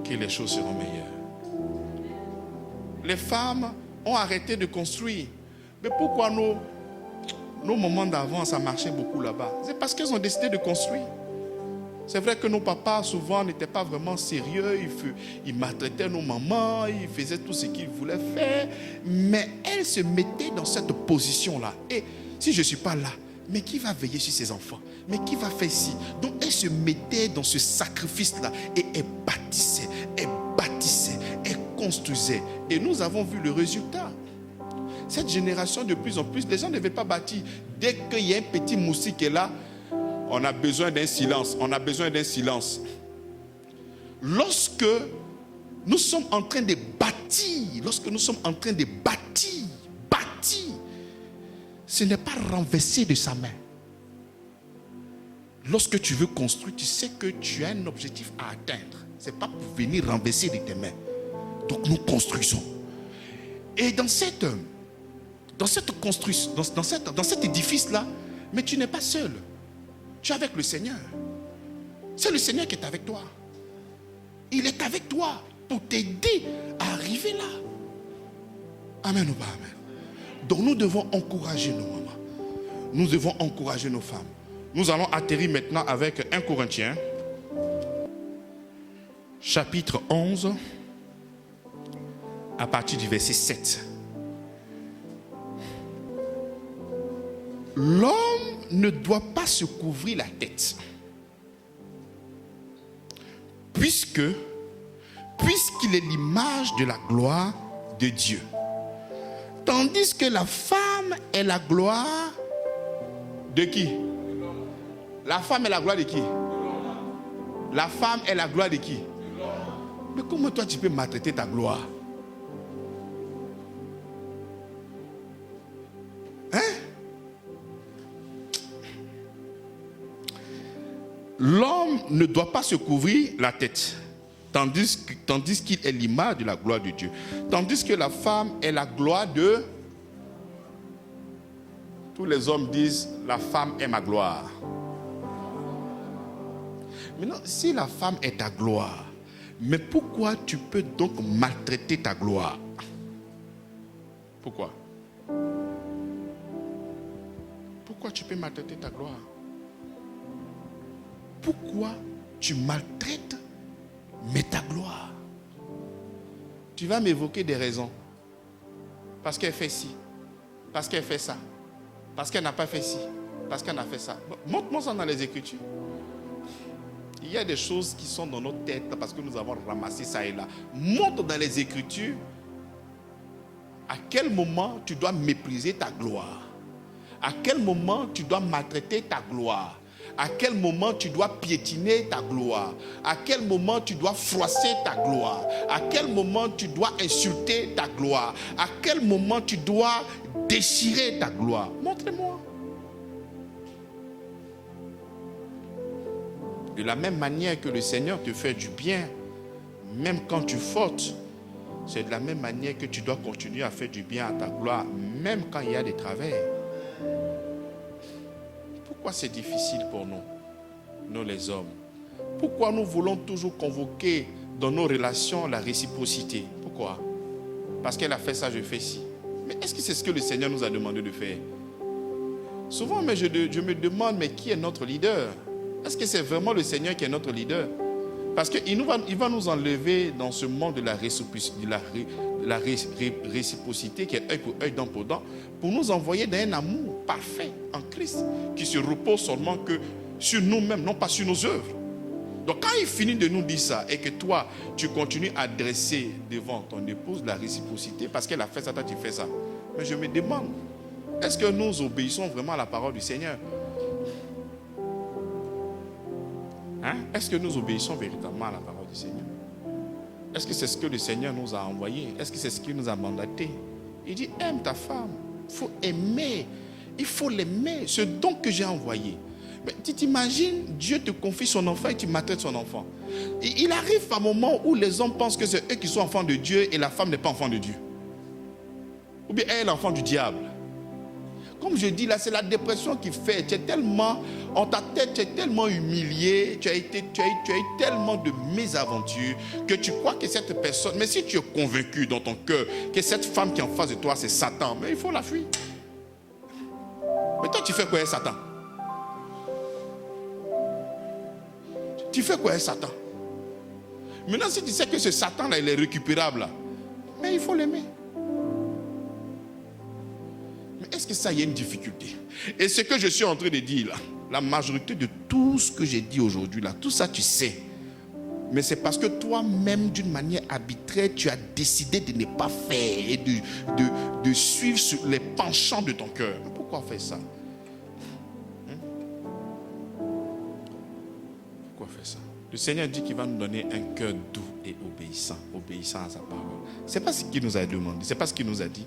que les choses seront meilleures. Les femmes ont arrêté de construire. Mais pourquoi nos moments d'avant, ça marchait beaucoup là-bas? C'est parce qu'elles ont décidé de construire. C'est vrai que nos papas, souvent, n'étaient pas vraiment sérieux. Ils maltraitaient nos mamans, ils faisaient tout ce qu'ils voulaient faire. Mais elles se mettaient dans cette position-là. Et si je ne suis pas là, mais qui va veiller sur ses enfants? Mais qui va faire ici? Donc, elles se mettaient dans ce sacrifice-là. Et elles bâtissaient, elles construisaient. Et nous avons vu le résultat. Cette génération, de plus en plus, les gens ne veulent pas bâtir. Dès qu'il y a un petit moustique qui est là, on a besoin d'un silence. On a besoin d'un silence. Lorsque nous sommes en train de bâtir, ce n'est pas renverser de sa main. Lorsque tu veux construire, tu sais que tu as un objectif à atteindre. Ce n'est pas pour venir renverser de tes mains. Donc nous construisons. Et dans cette construction, dans cet édifice-là, mais tu n'es pas seul. Tu es avec le Seigneur. C'est le Seigneur qui est avec toi. Il est avec toi pour t'aider à arriver là. Amen ou pas amen? Donc nous devons encourager nos mamans. Nous devons encourager nos femmes. Nous allons atterrir maintenant avec 1 Corinthiens, chapitre 11. à partir du verset 7. L'homme ne doit pas se couvrir la tête, puisqu'il est l'image de la gloire de Dieu. Tandis que la femme est la gloire de qui? La femme est la gloire de qui? La femme est la gloire de qui? Mais comment toi tu peux maltraiter ta gloire? Hein? L'homme ne doit pas se couvrir la tête, tandis qu'il est l'image de la gloire de Dieu. Tandis que la femme est la gloire de... Tous les hommes disent, la femme est ma gloire. Maintenant, si la femme est ta gloire, mais pourquoi tu peux donc maltraiter ta gloire? Pourquoi? Pourquoi tu peux maltraiter ta gloire? Pourquoi tu maltraites mais ta gloire? Tu vas m'évoquer des raisons. Parce qu'elle fait ci, parce qu'elle fait ça, parce qu'elle n'a pas fait ci, parce qu'elle a fait ça. Montre-moi ça dans les Écritures. Il y a des choses qui sont dans notre tête parce que nous avons ramassé ça et là. Montre dans les Écritures à quel moment tu dois mépriser ta gloire. À quel moment tu dois maltraiter ta gloire. À quel moment tu dois piétiner ta gloire? À quel moment tu dois froisser ta gloire? À quel moment tu dois insulter ta gloire? À quel moment tu dois déchirer ta gloire? Montrez-moi. De la même manière que le Seigneur te fait du bien, même quand tu fautes, c'est de la même manière que tu dois continuer à faire du bien à ta gloire, même quand il y a des travers. Pourquoi c'est difficile pour nous, nous les hommes? Pourquoi nous voulons toujours convoquer dans nos relations la réciprocité? Pourquoi? Parce qu'elle a fait ça, je fais ci. Mais est-ce que c'est ce que le Seigneur nous a demandé de faire? Souvent, mais je me demande, mais qui est notre leader? Est-ce que c'est vraiment le Seigneur qui est notre leader? Parce qu'il va nous enlever dans ce monde de la réciprocité qui est œil pour œil, dent pour dent, pour nous envoyer dans un amour parfait en Christ, qui se repose seulement que sur nous-mêmes, non pas sur nos œuvres. Donc quand il finit de nous dire ça, et que toi, tu continues à dresser devant ton épouse la réciprocité, parce qu'elle a fait ça, toi tu fais ça. Mais je me demande, est-ce que nous obéissons vraiment à la parole du Seigneur? Hein? Est-ce que nous obéissons véritablement à la parole du Seigneur? Est-ce que c'est ce que le Seigneur nous a envoyé? Est-ce que c'est ce qu'il nous a mandaté? Il dit, aime ta femme. Il faut aimer. Il faut l'aimer. Ce don que j'ai envoyé. Mais tu t'imagines, Dieu te confie son enfant et tu maltraites son enfant. Il arrive un moment où les hommes pensent que c'est eux qui sont enfants de Dieu et la femme n'est pas enfant de Dieu. Ou bien elle est l'enfant du diable. Comme je dis là, c'est la dépression qui fait. Tu es tellement, en ta tête, tu es tellement humilié, tu as eu tellement de mésaventures que tu crois que cette personne, mais si tu es convaincu dans ton cœur que cette femme qui est en face de toi, c'est Satan, mais il faut la fuir. Mais toi, tu fais quoi avec Satan? Tu fais quoi avec Satan? Maintenant, si tu sais que ce Satan-là, il est récupérable, là, mais il faut l'aimer. Mais est-ce que ça, il y a une difficulté? Et ce que je suis en train de dire là, la majorité de tout ce que j'ai dit aujourd'hui là, tout ça tu sais. Mais c'est parce que toi-même, d'une manière arbitraire, tu as décidé de ne pas faire et de suivre sur les penchants de ton cœur. Pourquoi faire ça? Pourquoi faire ça? Le Seigneur dit qu'il va nous donner un cœur doux et obéissant à sa parole. Ce n'est pas ce qu'il nous a demandé, ce n'est pas ce qu'il nous a dit.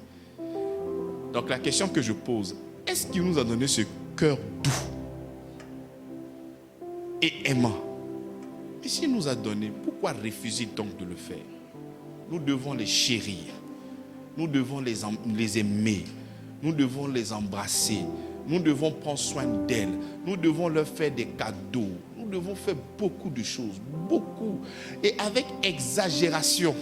Donc la question que je pose, est-ce qu'il nous a donné ce cœur doux et aimant? Et s'il nous a donné, pourquoi refuser donc de le faire? Nous devons les chérir, nous devons les aimer, nous devons les embrasser, nous devons prendre soin d'elles, nous devons leur faire des cadeaux, nous devons faire beaucoup de choses, beaucoup, et avec exagération.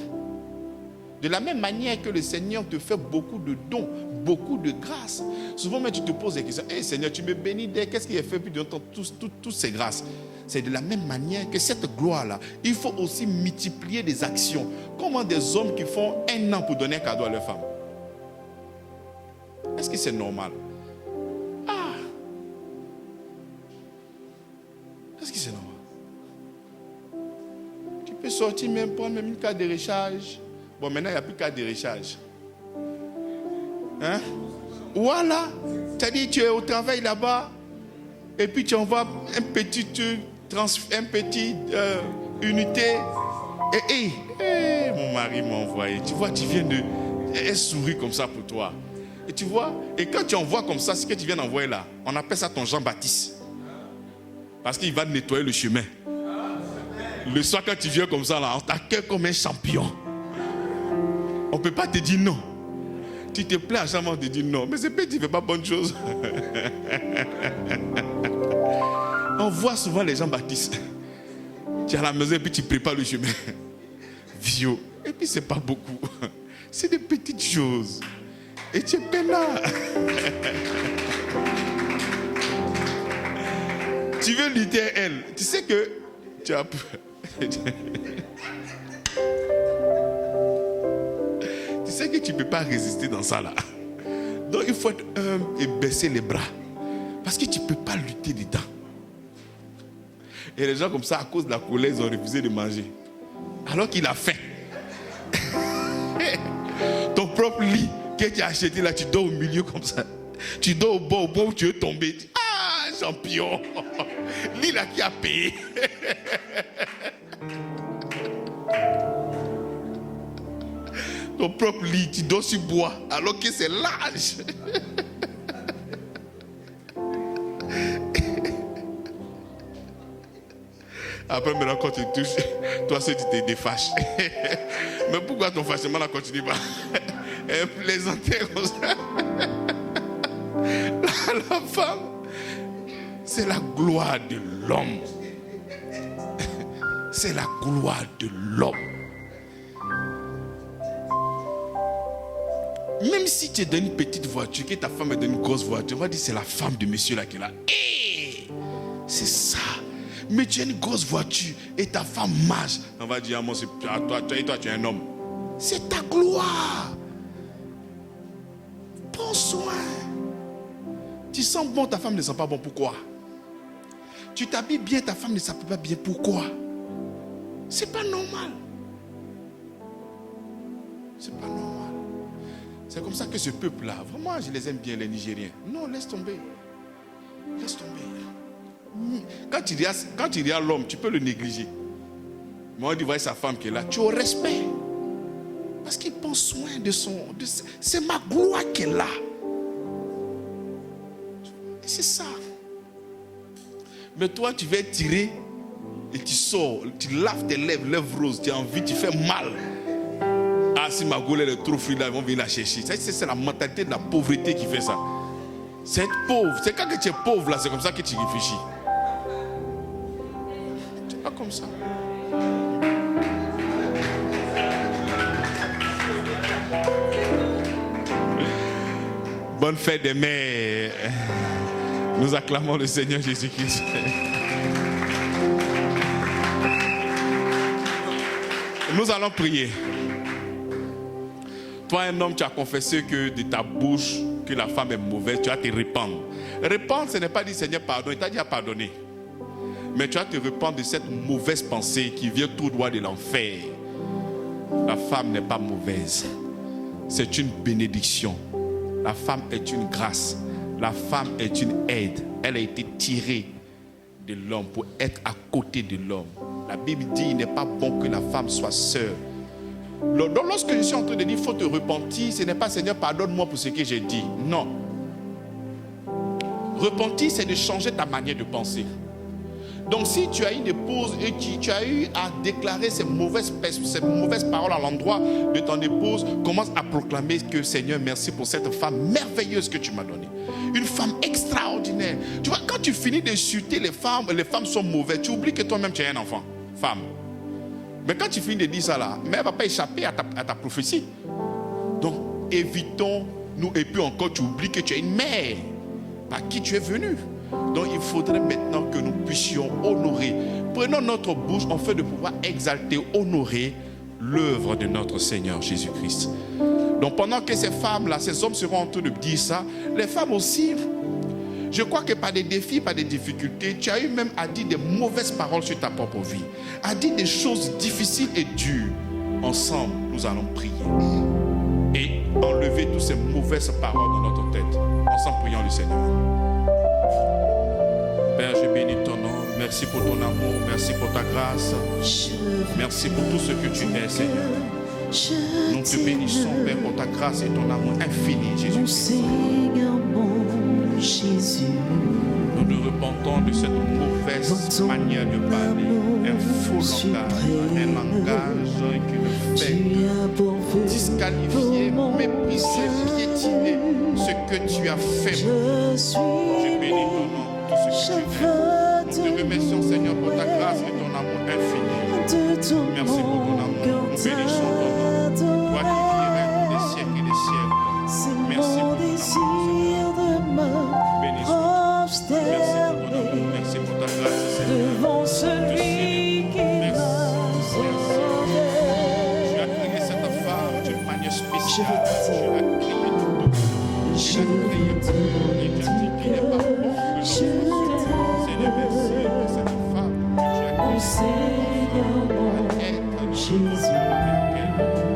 De la même manière que le Seigneur te fait beaucoup de dons, beaucoup de grâces. Souvent, mais tu te poses des questions. Hey, Seigneur, tu me bénis d'elle. Qu'est-ce qu'il a fait depuis longtemps? Toutes ces grâces. C'est de la même manière que cette gloire-là, il faut aussi multiplier des actions. Comment des hommes qui font 1 an pour donner un cadeau à leur femme? Est-ce que c'est normal? Est-ce que c'est normal? Tu peux sortir même, prendre même une carte de recharge. Bon, maintenant, il n'y a plus de carte de recharge. Hein? Voilà. C'est-à-dire, tu es au travail là-bas, et puis tu envoies un petit unité. Et mon mari m'a envoyé. Tu vois, tu viens de... Elle sourit comme ça pour toi. Et tu vois, et quand tu envoies comme ça, ce que tu viens d'envoyer là, on appelle ça ton Jean-Baptiste. Parce qu'il va nettoyer le chemin. Le soir, quand tu viens comme ça, là, on t'accueille comme un champion. On ne peut pas te dire non. Tu te plais à jamais, on te dit non. Mais c'est petit, tu ne fais pas bonne chose. On voit souvent les Jean-Baptiste. Tu es à la maison et puis tu prépares le chemin. Vieux. Et puis, ce n'est pas beaucoup. C'est des petites choses. Et tu es peinard. Tu veux lutter elle. Tu sais que tu as peur. Tu sais que tu ne peux pas résister dans ça là. Donc il faut être humble et baisser les bras. Parce que tu ne peux pas lutter dedans. Et les gens comme ça, à cause de la colère, ils ont refusé de manger. Alors qu'il a faim. Ton propre lit que tu as acheté là, tu dors au milieu comme ça. Tu dors au bord où tu es tombé. Ah, champion. Lui là qui a payé. Ton propre lit, tu dors sur bois alors que c'est large. Après maintenant quand tu touches, toi seul tu te défâches. Mais pourquoi ton fâchement ne continue pas? Plaisanter comme ça. La femme, c'est la gloire de l'homme. C'est la gloire de l'homme. Même si tu es dans une petite voiture, que ta femme est dans une grosse voiture, on va dire c'est la femme de monsieur là qui est là. Hey, c'est ça. Mais tu as une grosse voiture et ta femme marche. On va dire, moi, c'est toi, tu es un homme. C'est ta gloire. Prends soin. Tu sens bon, ta femme ne sent pas bon. Pourquoi? Tu t'habilles bien, ta femme ne s'habille pas bien. Pourquoi? C'est pas normal. C'est pas normal. C'est comme ça que ce peuple-là, vraiment, je les aime bien, les Nigériens. Non, laisse tomber. Laisse tomber. Quand tu regardes l'homme, tu peux le négliger. Mais on dit, voyez sa femme qui est là, tu as au respect. Parce qu'il prend soin de son... c'est ma gloire qui est là. Et c'est ça. Mais toi, tu vas tirer et tu sors, tu laves tes lèvres roses, tu as envie, tu fais mal. Ah, si ma gloire est trop frite, là, ils vont venir la chercher. C'est la mentalité de la pauvreté qui fait ça. C'est être pauvre. C'est quand tu es pauvre, là, c'est comme ça que tu réfléchis. C'est pas comme ça. Bonne fête des mères. Nous acclamons le Seigneur Jésus-Christ. Nous allons prier. Toi, un homme, tu as confessé que de ta bouche, que la femme est mauvaise, tu vas te répandre. Répandre, ce n'est pas dire Seigneur, pardon, il t'a déjà pardonné. Mais tu vas te répandre de cette mauvaise pensée qui vient tout droit de l'enfer. La femme n'est pas mauvaise. C'est une bénédiction. La femme est une grâce. La femme est une aide. Elle a été tirée de l'homme pour être à côté de l'homme. La Bible dit il n'est pas bon que la femme soit seule. Donc lorsque je suis en train de dire il faut te repentir, ce n'est pas Seigneur pardonne-moi pour ce que j'ai dit. Non. Repentir, c'est de changer ta manière de penser. Donc si tu as une épouse et tu as eu à déclarer ces mauvaises paroles à l'endroit de ton épouse, commence à proclamer que Seigneur, merci pour cette femme merveilleuse que tu m'as donnée. Une femme extraordinaire. Tu vois, quand tu finis d'insulter les femmes sont mauvaises, tu oublies que toi-même tu es un enfant, femme. Mais quand tu finis de dire ça là, mais elle ne va pas échapper à ta prophétie. Donc évitons-nous et puis encore tu oublies que tu es une mère par qui tu es venu. Donc il faudrait maintenant que nous puissions honorer. Prenons notre bouche en fait de pouvoir exalter, honorer l'œuvre de notre Seigneur Jésus-Christ. Donc pendant que ces femmes-là, ces hommes seront en train de dire ça, les femmes aussi, je crois que par des défis, par des difficultés, tu as eu même à dire des mauvaises paroles sur ta propre vie, à dire des choses difficiles et dures. Ensemble, nous allons prier et enlever toutes ces mauvaises paroles dans notre tête. Ensemble, prions le Seigneur. Père, je bénis ton nom. Merci pour ton amour. Merci pour ta grâce. Merci pour tout ce que tu es, Seigneur. Nous te bénissons, Père, pour ta grâce et ton amour infini, Jésus. Seigneur, mon Jésus. Nous nous repentons de cette mauvaise manière de parler, un faux langage qui nous fait disqualifier, mépriser, piétiner ce que tu as fait. Je bénis ton nom, tout ce que tu es. Nous te remercions, Seigneur, pour ta grâce et ton amour infini. Merci pour ton amour. Nous bénissons ton nom. Toi qui vis et règnes des siècles et des siècles. Merci pour ton amour. Bénissons. Merci pour ton amour. Merci pour ta grâce, Seigneur. Devant celui qui m'a sauvé. Tu as créé cette femme d'une manière spéciale. Tu l'as créée de tout. Tu l'as créée pour nous. Et tu as dit qu'il n'est pas bon que l'on se Seigneur, merci pour cette femme que tu as créée. Seigneur, mon Jésus.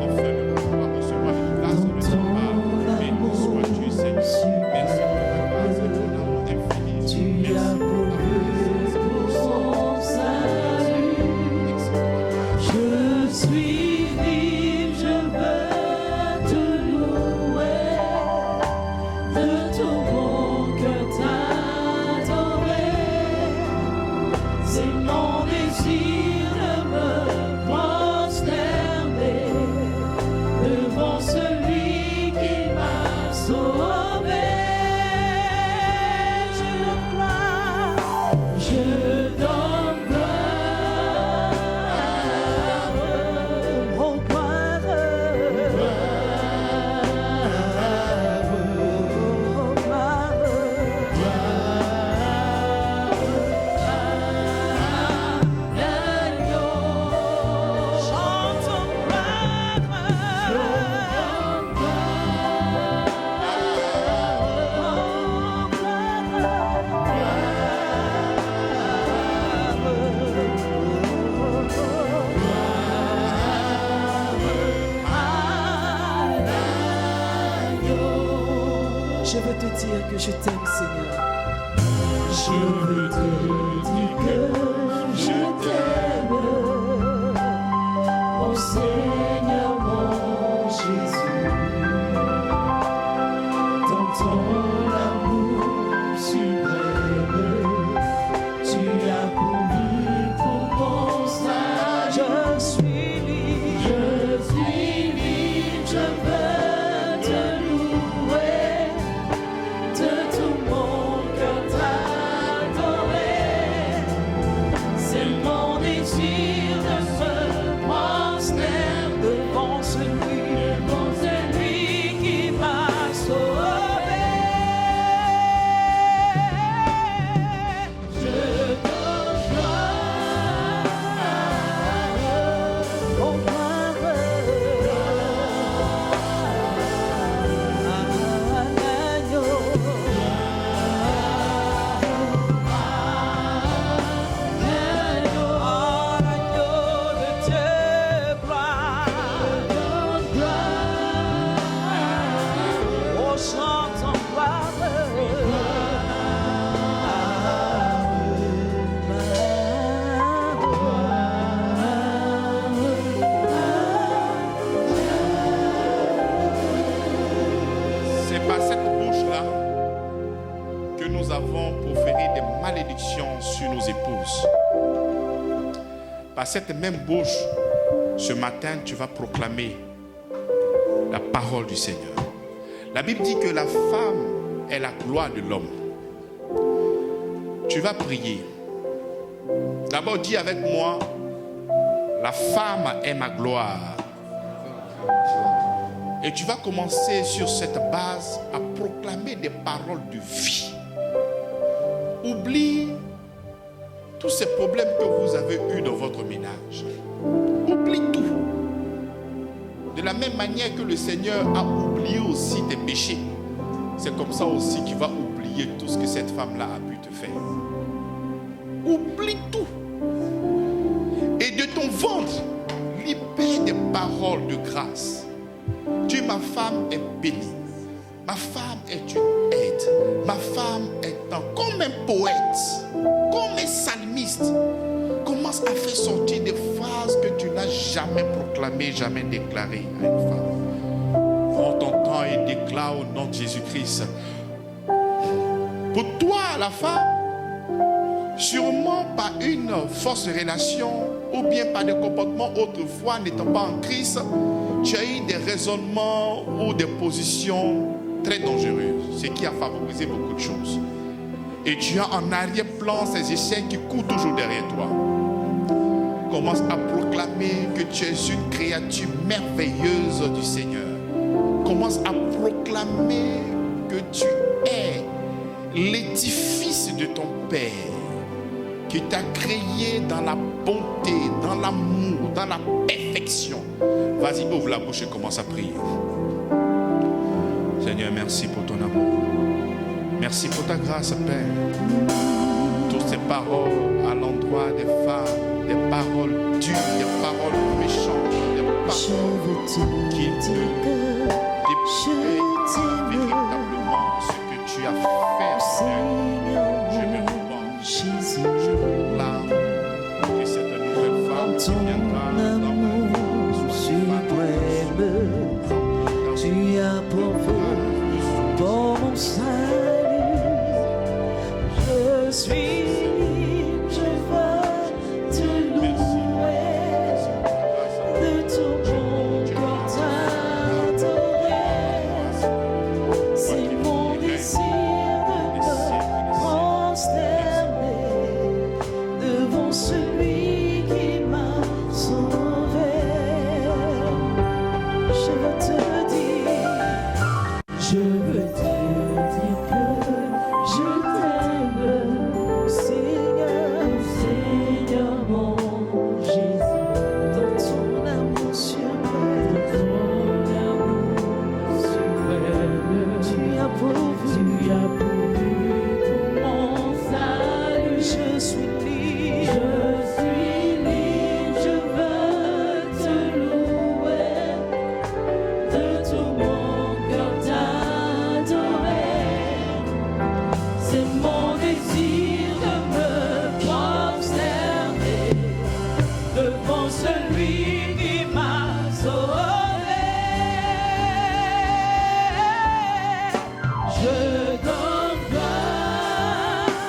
Enfin, de pouvoir recevoir une grâce de ta part. Béni sois-tu, Seigneur. Merci pour ta grâce et ton amour infini. Tu as pourvu pour son salut. Je suis libre, je veux te louer. De tout mon cœur t'adorer. C'est mon désir de me prosterner devant celui qui m'a sauvé. Je donne gloire, oh gloire, je veux te dire que je t'aime, Seigneur. Je veux te dire que je t'aime, oh Seigneur, mon Jésus. Dans ton amour suprême, tu as pourvu pour mon salut. Je suis libre, je veux te louer. De tout mon cœur t'adorer. C'est mon désir de me prosterner devant celui qui m'a sauvé. Je donne gloire, oh gloire, à l'agneau. C'est par cette bouche-là que nous avons proféré des malédictions sur nos épouses. Par cette même bouche, ce matin, tu vas proclamer la parole du Seigneur. La Bible dit que la femme est la gloire de l'homme. Tu vas prier. D'abord, dis avec moi, la femme est ma gloire. Et tu vas commencer sur cette base à proclamer des paroles de vie. Oublie tous ces problèmes que vous avez eus dans votre ménage. Oublie tout. De la même manière que le Seigneur a oublié aussi tes péchés, c'est comme ça aussi qu'il va oublier tout ce que cette femme-là a pu te faire. Oublie tout. Et de ton ventre, libère des paroles de grâce. Dieu, ma femme est bénie. Ma femme est une aide. Ma femme est comme un poète, comme un psalmiste. Commence à faire sortir des phrases que tu n'as jamais proclamées, jamais déclarées à une femme. Prends ton temps et déclare au nom de Jésus-Christ. Pour toi, la femme, sûrement par une force de relation ou bien par des comportements autrefois n'étant pas en Christ, tu as eu des raisonnements ou des positions très dangereuses, ce qui a favorisé beaucoup de choses. Et tu as en arrière-plan ces échecs qui courent toujours derrière toi. Commence à proclamer que tu es une créature merveilleuse du Seigneur. Commence à proclamer que tu es l'édifice de ton Père, qui t'a créé dans la bonté, dans l'amour, dans la perfection. Vas-y, ouvre la bouche et commence à prier. Seigneur, merci pour ton amour. Merci pour ta grâce, Père. Toutes ces paroles à l'endroit des femmes, des paroles dures, des paroles méchantes, des paroles qui ne dépassent véritablement ce que tu as fait, Seigneur. Je me repens, je proclame que cette nouvelle femme qui viendra dans mon amour suprême, tu as pourvu pour mon salut. Je suis libre, je veux te louer, de tout mon cœur t'adorer. C'est mon désir de me prosterner devant celui qui m'a sauvé. Je veux te dire, je veux te dire que je t'aime, Seigneur, Seigneur mon Jésus, dans ton amour suprême, tu as pourvu pour mon salut. Je suis libre, je veux te louer, de tout mon cœur t'adorer. C'est mon désir de me prosterner devant celui qui m'a sauvé. Je donne gloire au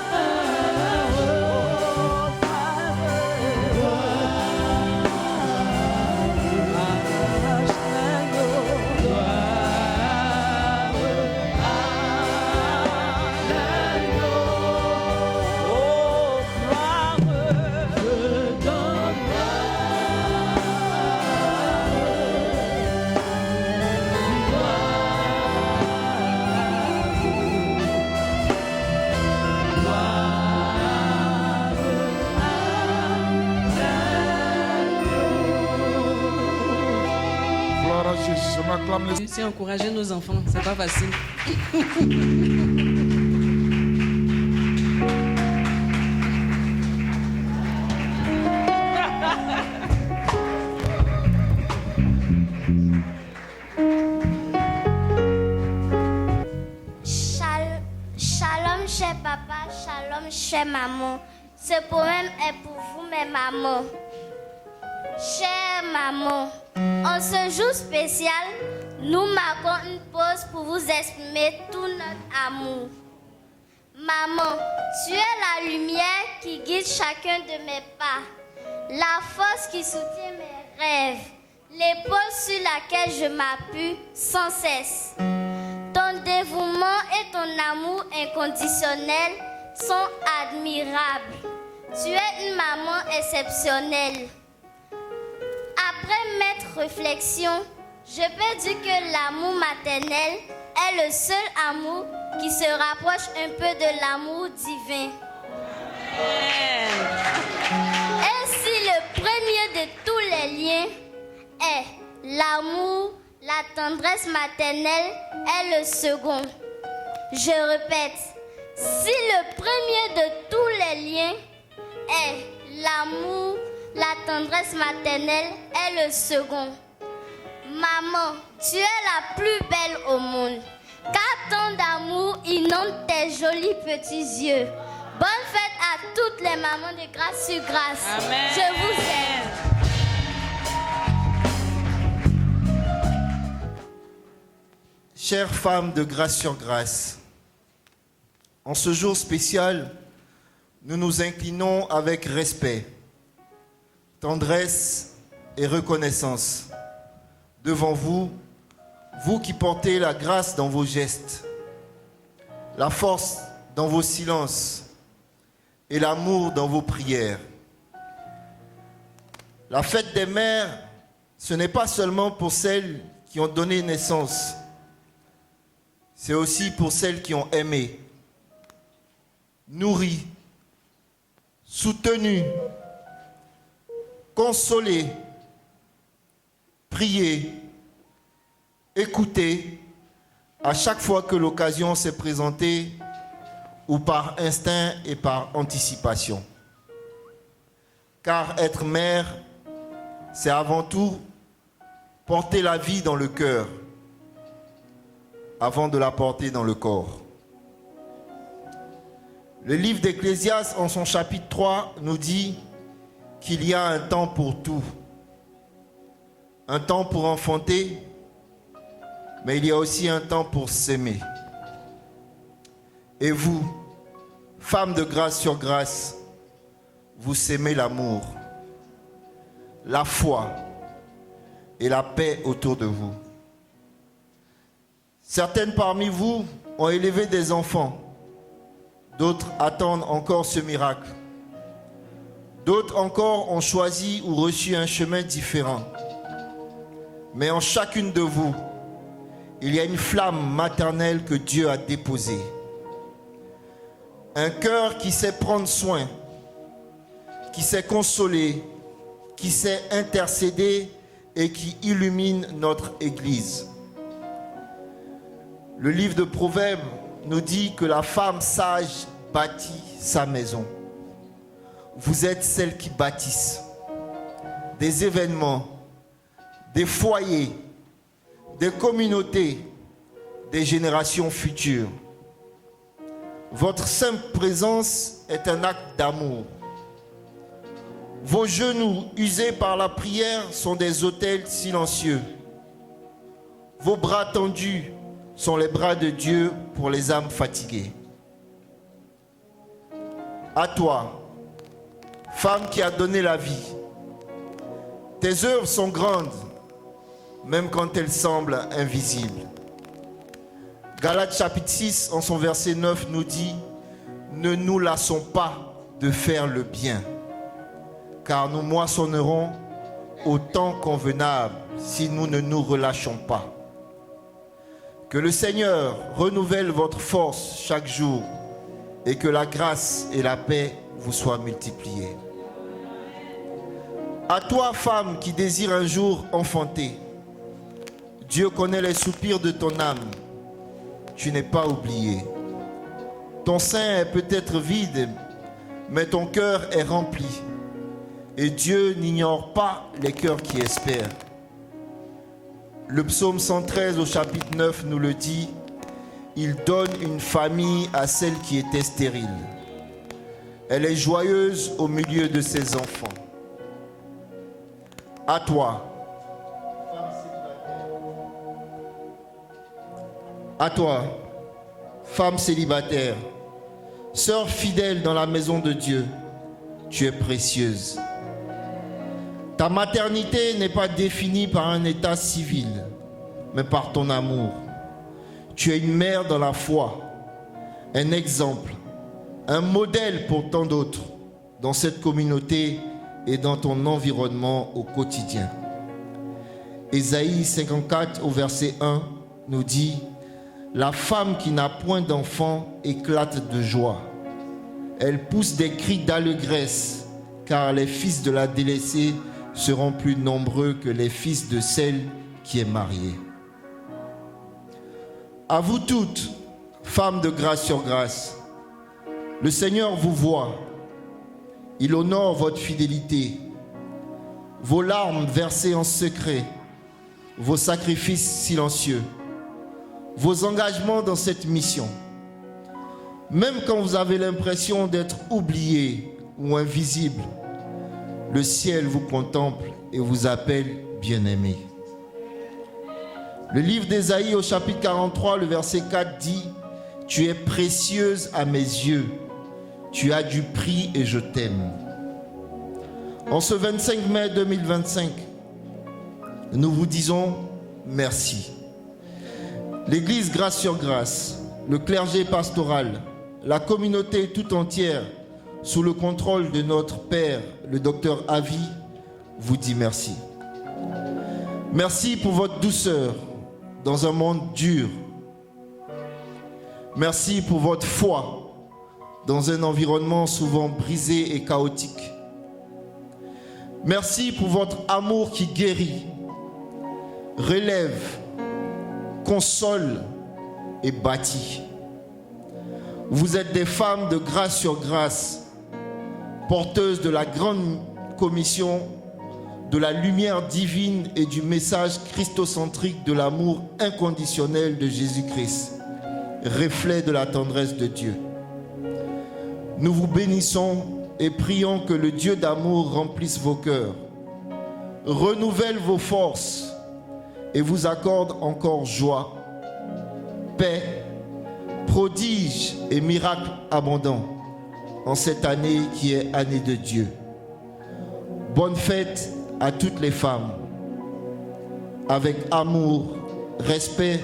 Gloire à Jésus. On acclame les... C'est encourager nos enfants, c'est pas facile. Shalom, cher papa, shalom, cher maman. Ce poème est pour vous, mes mamans. Chère maman, en ce jour spécial, nous marquons une pause pour vous exprimer tout notre amour. Maman, tu es la lumière qui guide chacun de mes pas, la force qui soutient mes rêves, l'épaule sur laquelle je m'appuie sans cesse. Ton dévouement et ton amour inconditionnel sont admirables. Tu es une maman exceptionnelle. Après maintes réflexions, je peux dire que l'amour maternel est le seul amour qui se rapproche un peu de l'amour divin. maternelle est le second. Je répète, si le premier de tous les liens est l'amour, la tendresse maternelle est le second. Maman, tu es la plus belle au monde. Car tant d'amour inonde tes jolis petits yeux. Bonne fête à toutes les mamans de Grâce sur Grâce. Amen. Je vous aime. Chères femmes de Grâce sur Grâce, en ce jour spécial, nous nous inclinons avec respect, tendresse et reconnaissance devant vous, vous qui portez la grâce dans vos gestes, la force dans vos silences et l'amour dans vos prières. La fête des mères, ce n'est pas seulement pour celles qui ont donné naissance, c'est aussi pour celles qui ont aimé, nourri, soutenu, consolé, prié, écouté à chaque fois que l'occasion s'est présentée ou par instinct et par anticipation. Car être mère, c'est avant tout porter la vie dans le cœur avant de la porter dans le corps. Le livre d'Ecclésiaste, en son chapitre 3, nous dit qu'il y a un temps pour tout. Un temps pour enfanter, mais il y a aussi un temps pour s'aimer. Et vous, femmes de Grâce sur Grâce, vous s'aimez l'amour, la foi et la paix autour de vous. Certaines parmi vous ont élevé des enfants. D'autres attendent encore ce miracle. D'autres encore ont choisi ou reçu un chemin différent. Mais en chacune de vous, il y a une flamme maternelle que Dieu a déposée. Un cœur qui sait prendre soin, qui sait consoler, qui sait intercéder et qui illumine notre Église. Le livre de Proverbes nous dit que la femme sage bâtit sa maison. Vous êtes celles qui bâtissent des événements, des foyers, des communautés, des générations futures. Votre simple présence est un acte d'amour. Vos genoux usés par la prière sont des autels silencieux. Vos bras tendus sont les bras de Dieu pour les âmes fatiguées. À toi, femme qui a donné la vie, tes œuvres sont grandes, même quand elles semblent invisibles. Galates chapitre 6, en son verset 9, nous dit « Ne nous lassons pas de faire le bien, car nous moissonnerons au temps convenable si nous ne nous relâchons pas. » Que le Seigneur renouvelle votre force chaque jour et que la grâce et la paix vous soient multipliées. À toi, femme qui désire un jour enfanter, Dieu connaît les soupirs de ton âme. Tu n'es pas oublié. Ton sein est peut-être vide, mais ton cœur est rempli. Et Dieu n'ignore pas les cœurs qui espèrent. Le psaume 113 au chapitre 9 nous le dit, « Il donne une famille à celle qui était stérile. Elle est joyeuse au milieu de ses enfants. » À toi, femme célibataire, sœur fidèle dans la maison de Dieu, tu es précieuse. Ta maternité n'est pas définie par un état civil, mais par ton amour. Tu es une mère dans la foi, un exemple, un modèle pour tant d'autres dans cette communauté et dans ton environnement au quotidien. Ésaïe 54 au verset 1 nous dit « La femme qui n'a point d'enfant éclate de joie. Elle pousse des cris d'allégresse, car les fils de la délaissée seront plus nombreux que les fils de celle qui est mariée. » À vous toutes, femmes de grâce sur grâce, le Seigneur vous voit. Il honore votre fidélité, vos larmes versées en secret, vos sacrifices silencieux, vos engagements dans cette mission. Même quand vous avez l'impression d'être oublié ou invisible, le ciel vous contemple et vous appelle bien-aimé. Le livre d'Ésaïe au chapitre 43, le verset 4 dit « Tu es précieuse à mes yeux, tu as du prix et je t'aime ». En ce 25 mai 2025, nous vous disons merci. L'Église Grâce sur Grâce, le clergé pastoral, la communauté tout entière, sous le contrôle de notre Père, le docteur Avi, vous dit merci. Merci pour votre douceur dans un monde dur. Merci pour votre foi dans un environnement souvent brisé et chaotique. Merci pour votre amour qui guérit, relève, console et bâtit. Vous êtes des femmes de grâce sur grâce, porteuses de la grande commission, de la lumière divine et du message christocentrique de l'amour inconditionnel de Jésus-Christ, reflet de la tendresse de Dieu. Nous vous bénissons et prions que le Dieu d'amour remplisse vos cœurs, renouvelle vos forces et vous accorde encore joie, paix, prodiges et miracles abondants en cette année qui est année de Dieu. Bonne fête à toutes les femmes, avec amour, respect,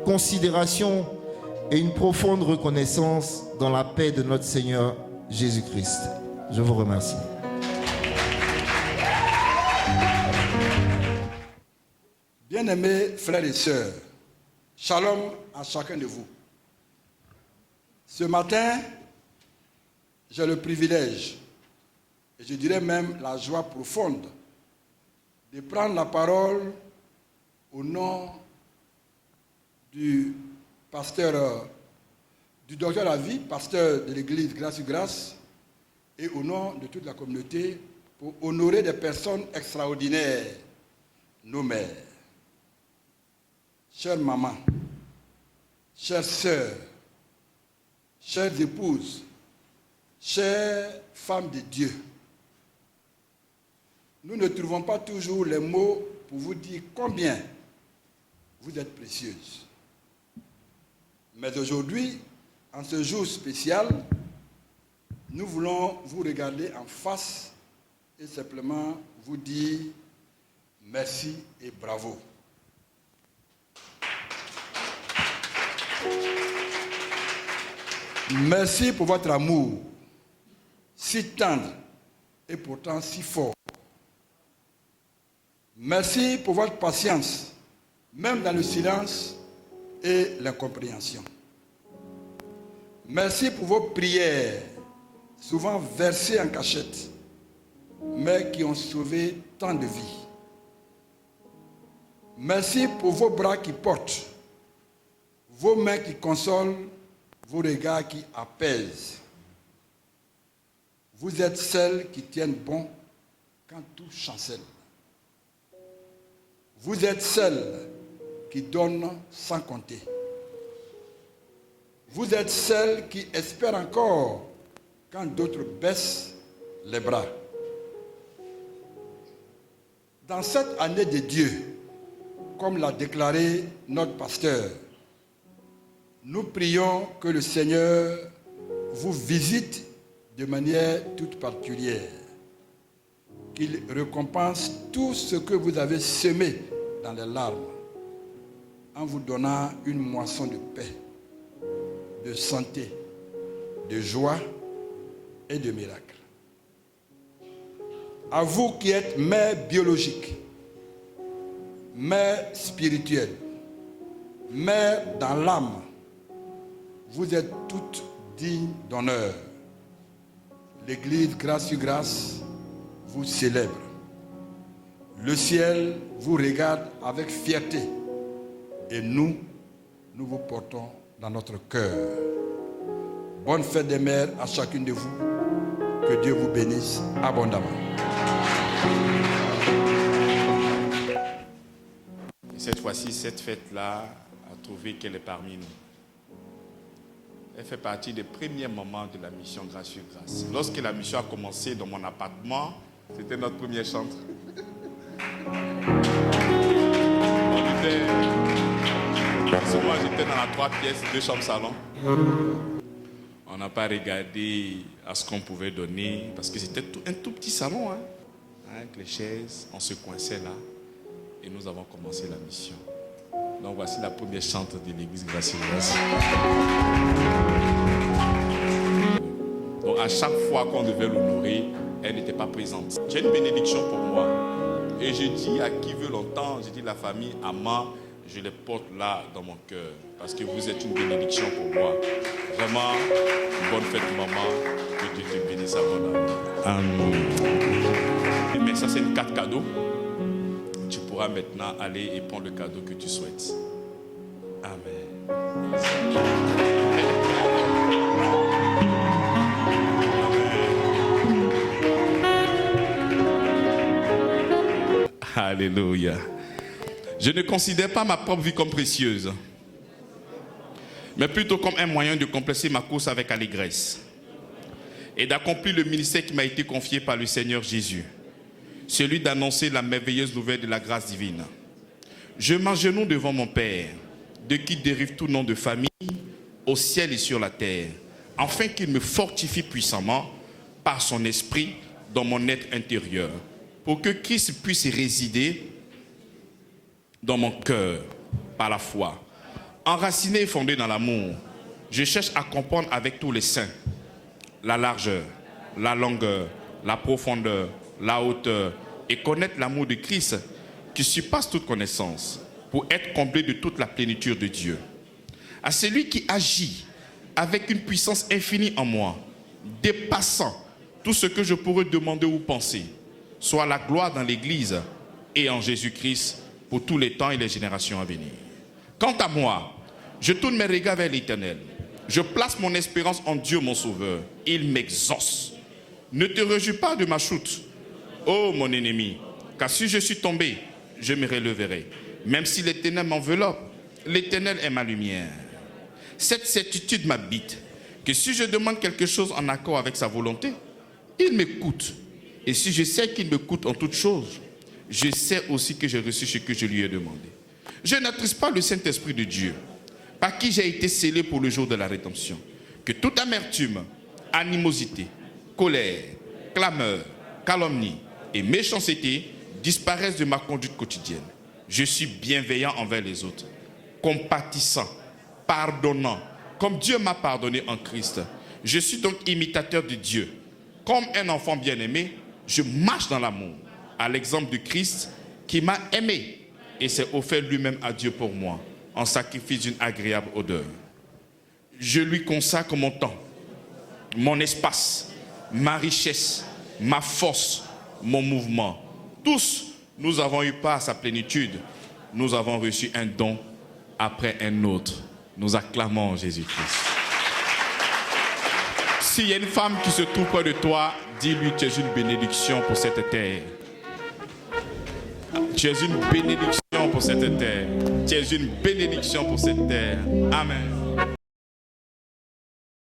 considération et une profonde reconnaissance dans la paix de notre Seigneur Jésus-Christ. Je vous remercie. Bien-aimés frères et sœurs, shalom à chacun de vous. Ce matin, j'ai le privilège, et je dirais même la joie profonde, de prendre la parole au nom du pasteur, du docteur Avi, pasteur de l'église Grâce sur Grâce, et au nom de toute la communauté, pour honorer des personnes extraordinaires, nos mères. Chères mamans, chères sœurs, chères épouses, chères femmes de Dieu, nous ne trouvons pas toujours les mots pour vous dire combien vous êtes précieuses. Mais aujourd'hui, en ce jour spécial, nous voulons vous regarder en face et simplement vous dire merci et bravo. Merci pour votre amour, si tendre et pourtant si fort. Merci pour votre patience, même dans le silence et l'incompréhension. Merci pour vos prières, souvent versées en cachette, mais qui ont sauvé tant de vies. Merci pour vos bras qui portent, vos mains qui consolent, vos regards qui apaisent. Vous êtes celles qui tiennent bon quand tout chancelle. Vous êtes celles qui donnent sans compter. Vous êtes celles qui espèrent encore quand d'autres baissent les bras. Dans cette année de Dieu, comme l'a déclaré notre pasteur, nous prions que le Seigneur vous visite de manière toute particulière, qu'il récompense tout ce que vous avez semé dans les larmes, en vous donnant une moisson de paix, de santé, de joie et de miracles. À vous qui êtes mère biologique, mère spirituelle, mère dans l'âme, vous êtes toutes dignes d'honneur. L'Église Grâce sur Grâce vous célèbre. Le ciel vous regarde avec fierté et nous, nous vous portons dans notre cœur. Bonne fête des mères à chacune de vous. Que Dieu vous bénisse abondamment. Et cette fois-ci, cette fête-là a trouvé qu'elle est parmi nous. Elle fait partie des premiers moments de la mission Grâce sur Grâce. Lorsque la mission a commencé dans mon appartement, c'était notre premier chantre. Moi, j'étais dans la 3 pièces, 2 chambres salon. On n'a pas regardé à ce qu'on pouvait donner, parce que c'était un tout petit salon, hein, avec les chaises, on se coinçait là, et nous avons commencé la mission. Donc voici la première chante de l'église Grâce sur Grâce. Donc à chaque fois qu'on devait l'honorer, elle n'était pas présente. J'ai une bénédiction pour moi. Et je dis à qui veut l'entendre, je dis la famille Ama, je les porte là dans mon cœur. Parce que vous êtes une bénédiction pour moi. Vraiment, bonne fête maman. Que Dieu te bénisse abondamment. Amen. Mais ça c'est une carte cadeau. Tu pourras maintenant aller et prendre le cadeau que tu souhaites. Amen. Alléluia. Je ne considère pas ma propre vie comme précieuse, mais plutôt comme un moyen de compléter ma course avec allégresse et d'accomplir le ministère qui m'a été confié par le Seigneur Jésus, celui d'annoncer la merveilleuse nouvelle de la grâce divine. Je m'agenouille devant mon Père, de qui dérive tout nom de famille, au ciel et sur la terre, afin qu'il me fortifie puissamment par son esprit dans mon être intérieur, pour que Christ puisse résider dans mon cœur par la foi. Enraciné et fondé dans l'amour, je cherche à comprendre avec tous les saints la largeur, la longueur, la profondeur, la hauteur, et connaître l'amour de Christ qui surpasse toute connaissance, pour être comblé de toute la plénitude de Dieu. À celui qui agit avec une puissance infinie en moi, dépassant tout ce que je pourrais demander ou penser, soit la gloire dans l'Église et en Jésus-Christ pour tous les temps et les générations à venir. Quant à moi, je tourne mes regards vers l'Éternel. Je place mon espérance en Dieu mon Sauveur. Il m'exauce. Ne te réjouis pas de ma chute, ô mon ennemi, car si je suis tombé, je me releverai. Même si les ténèbres m'enveloppent, l'Éternel est ma lumière. Cette certitude m'habite, que si je demande quelque chose en accord avec sa volonté, il m'écoute. Et si je sais qu'il m'écoute en toutes choses, je sais aussi que j'ai reçu ce que je lui ai demandé. Je n'attriste pas le Saint-Esprit de Dieu, par qui j'ai été scellé pour le jour de la rédemption. Que toute amertume, animosité, colère, clameur, calomnie et méchanceté disparaissent de ma conduite quotidienne. Je suis bienveillant envers les autres, compatissant, pardonnant, comme Dieu m'a pardonné en Christ. Je suis donc imitateur de Dieu. Comme un enfant bien-aimé, je marche dans l'amour, à l'exemple de Christ qui m'a aimé et s'est offert lui-même à Dieu pour moi, en sacrifice d'une agréable odeur. Je lui consacre mon temps, mon espace, ma richesse, ma force, mon mouvement. Tous, nous avons eu part à sa plénitude. Nous avons reçu un don après un autre. Nous acclamons Jésus-Christ. S'il y a une femme qui se trouve près de toi, dis-lui que tu es une bénédiction pour cette terre. Tu es une bénédiction pour cette terre. Tu es une bénédiction pour cette terre. Amen.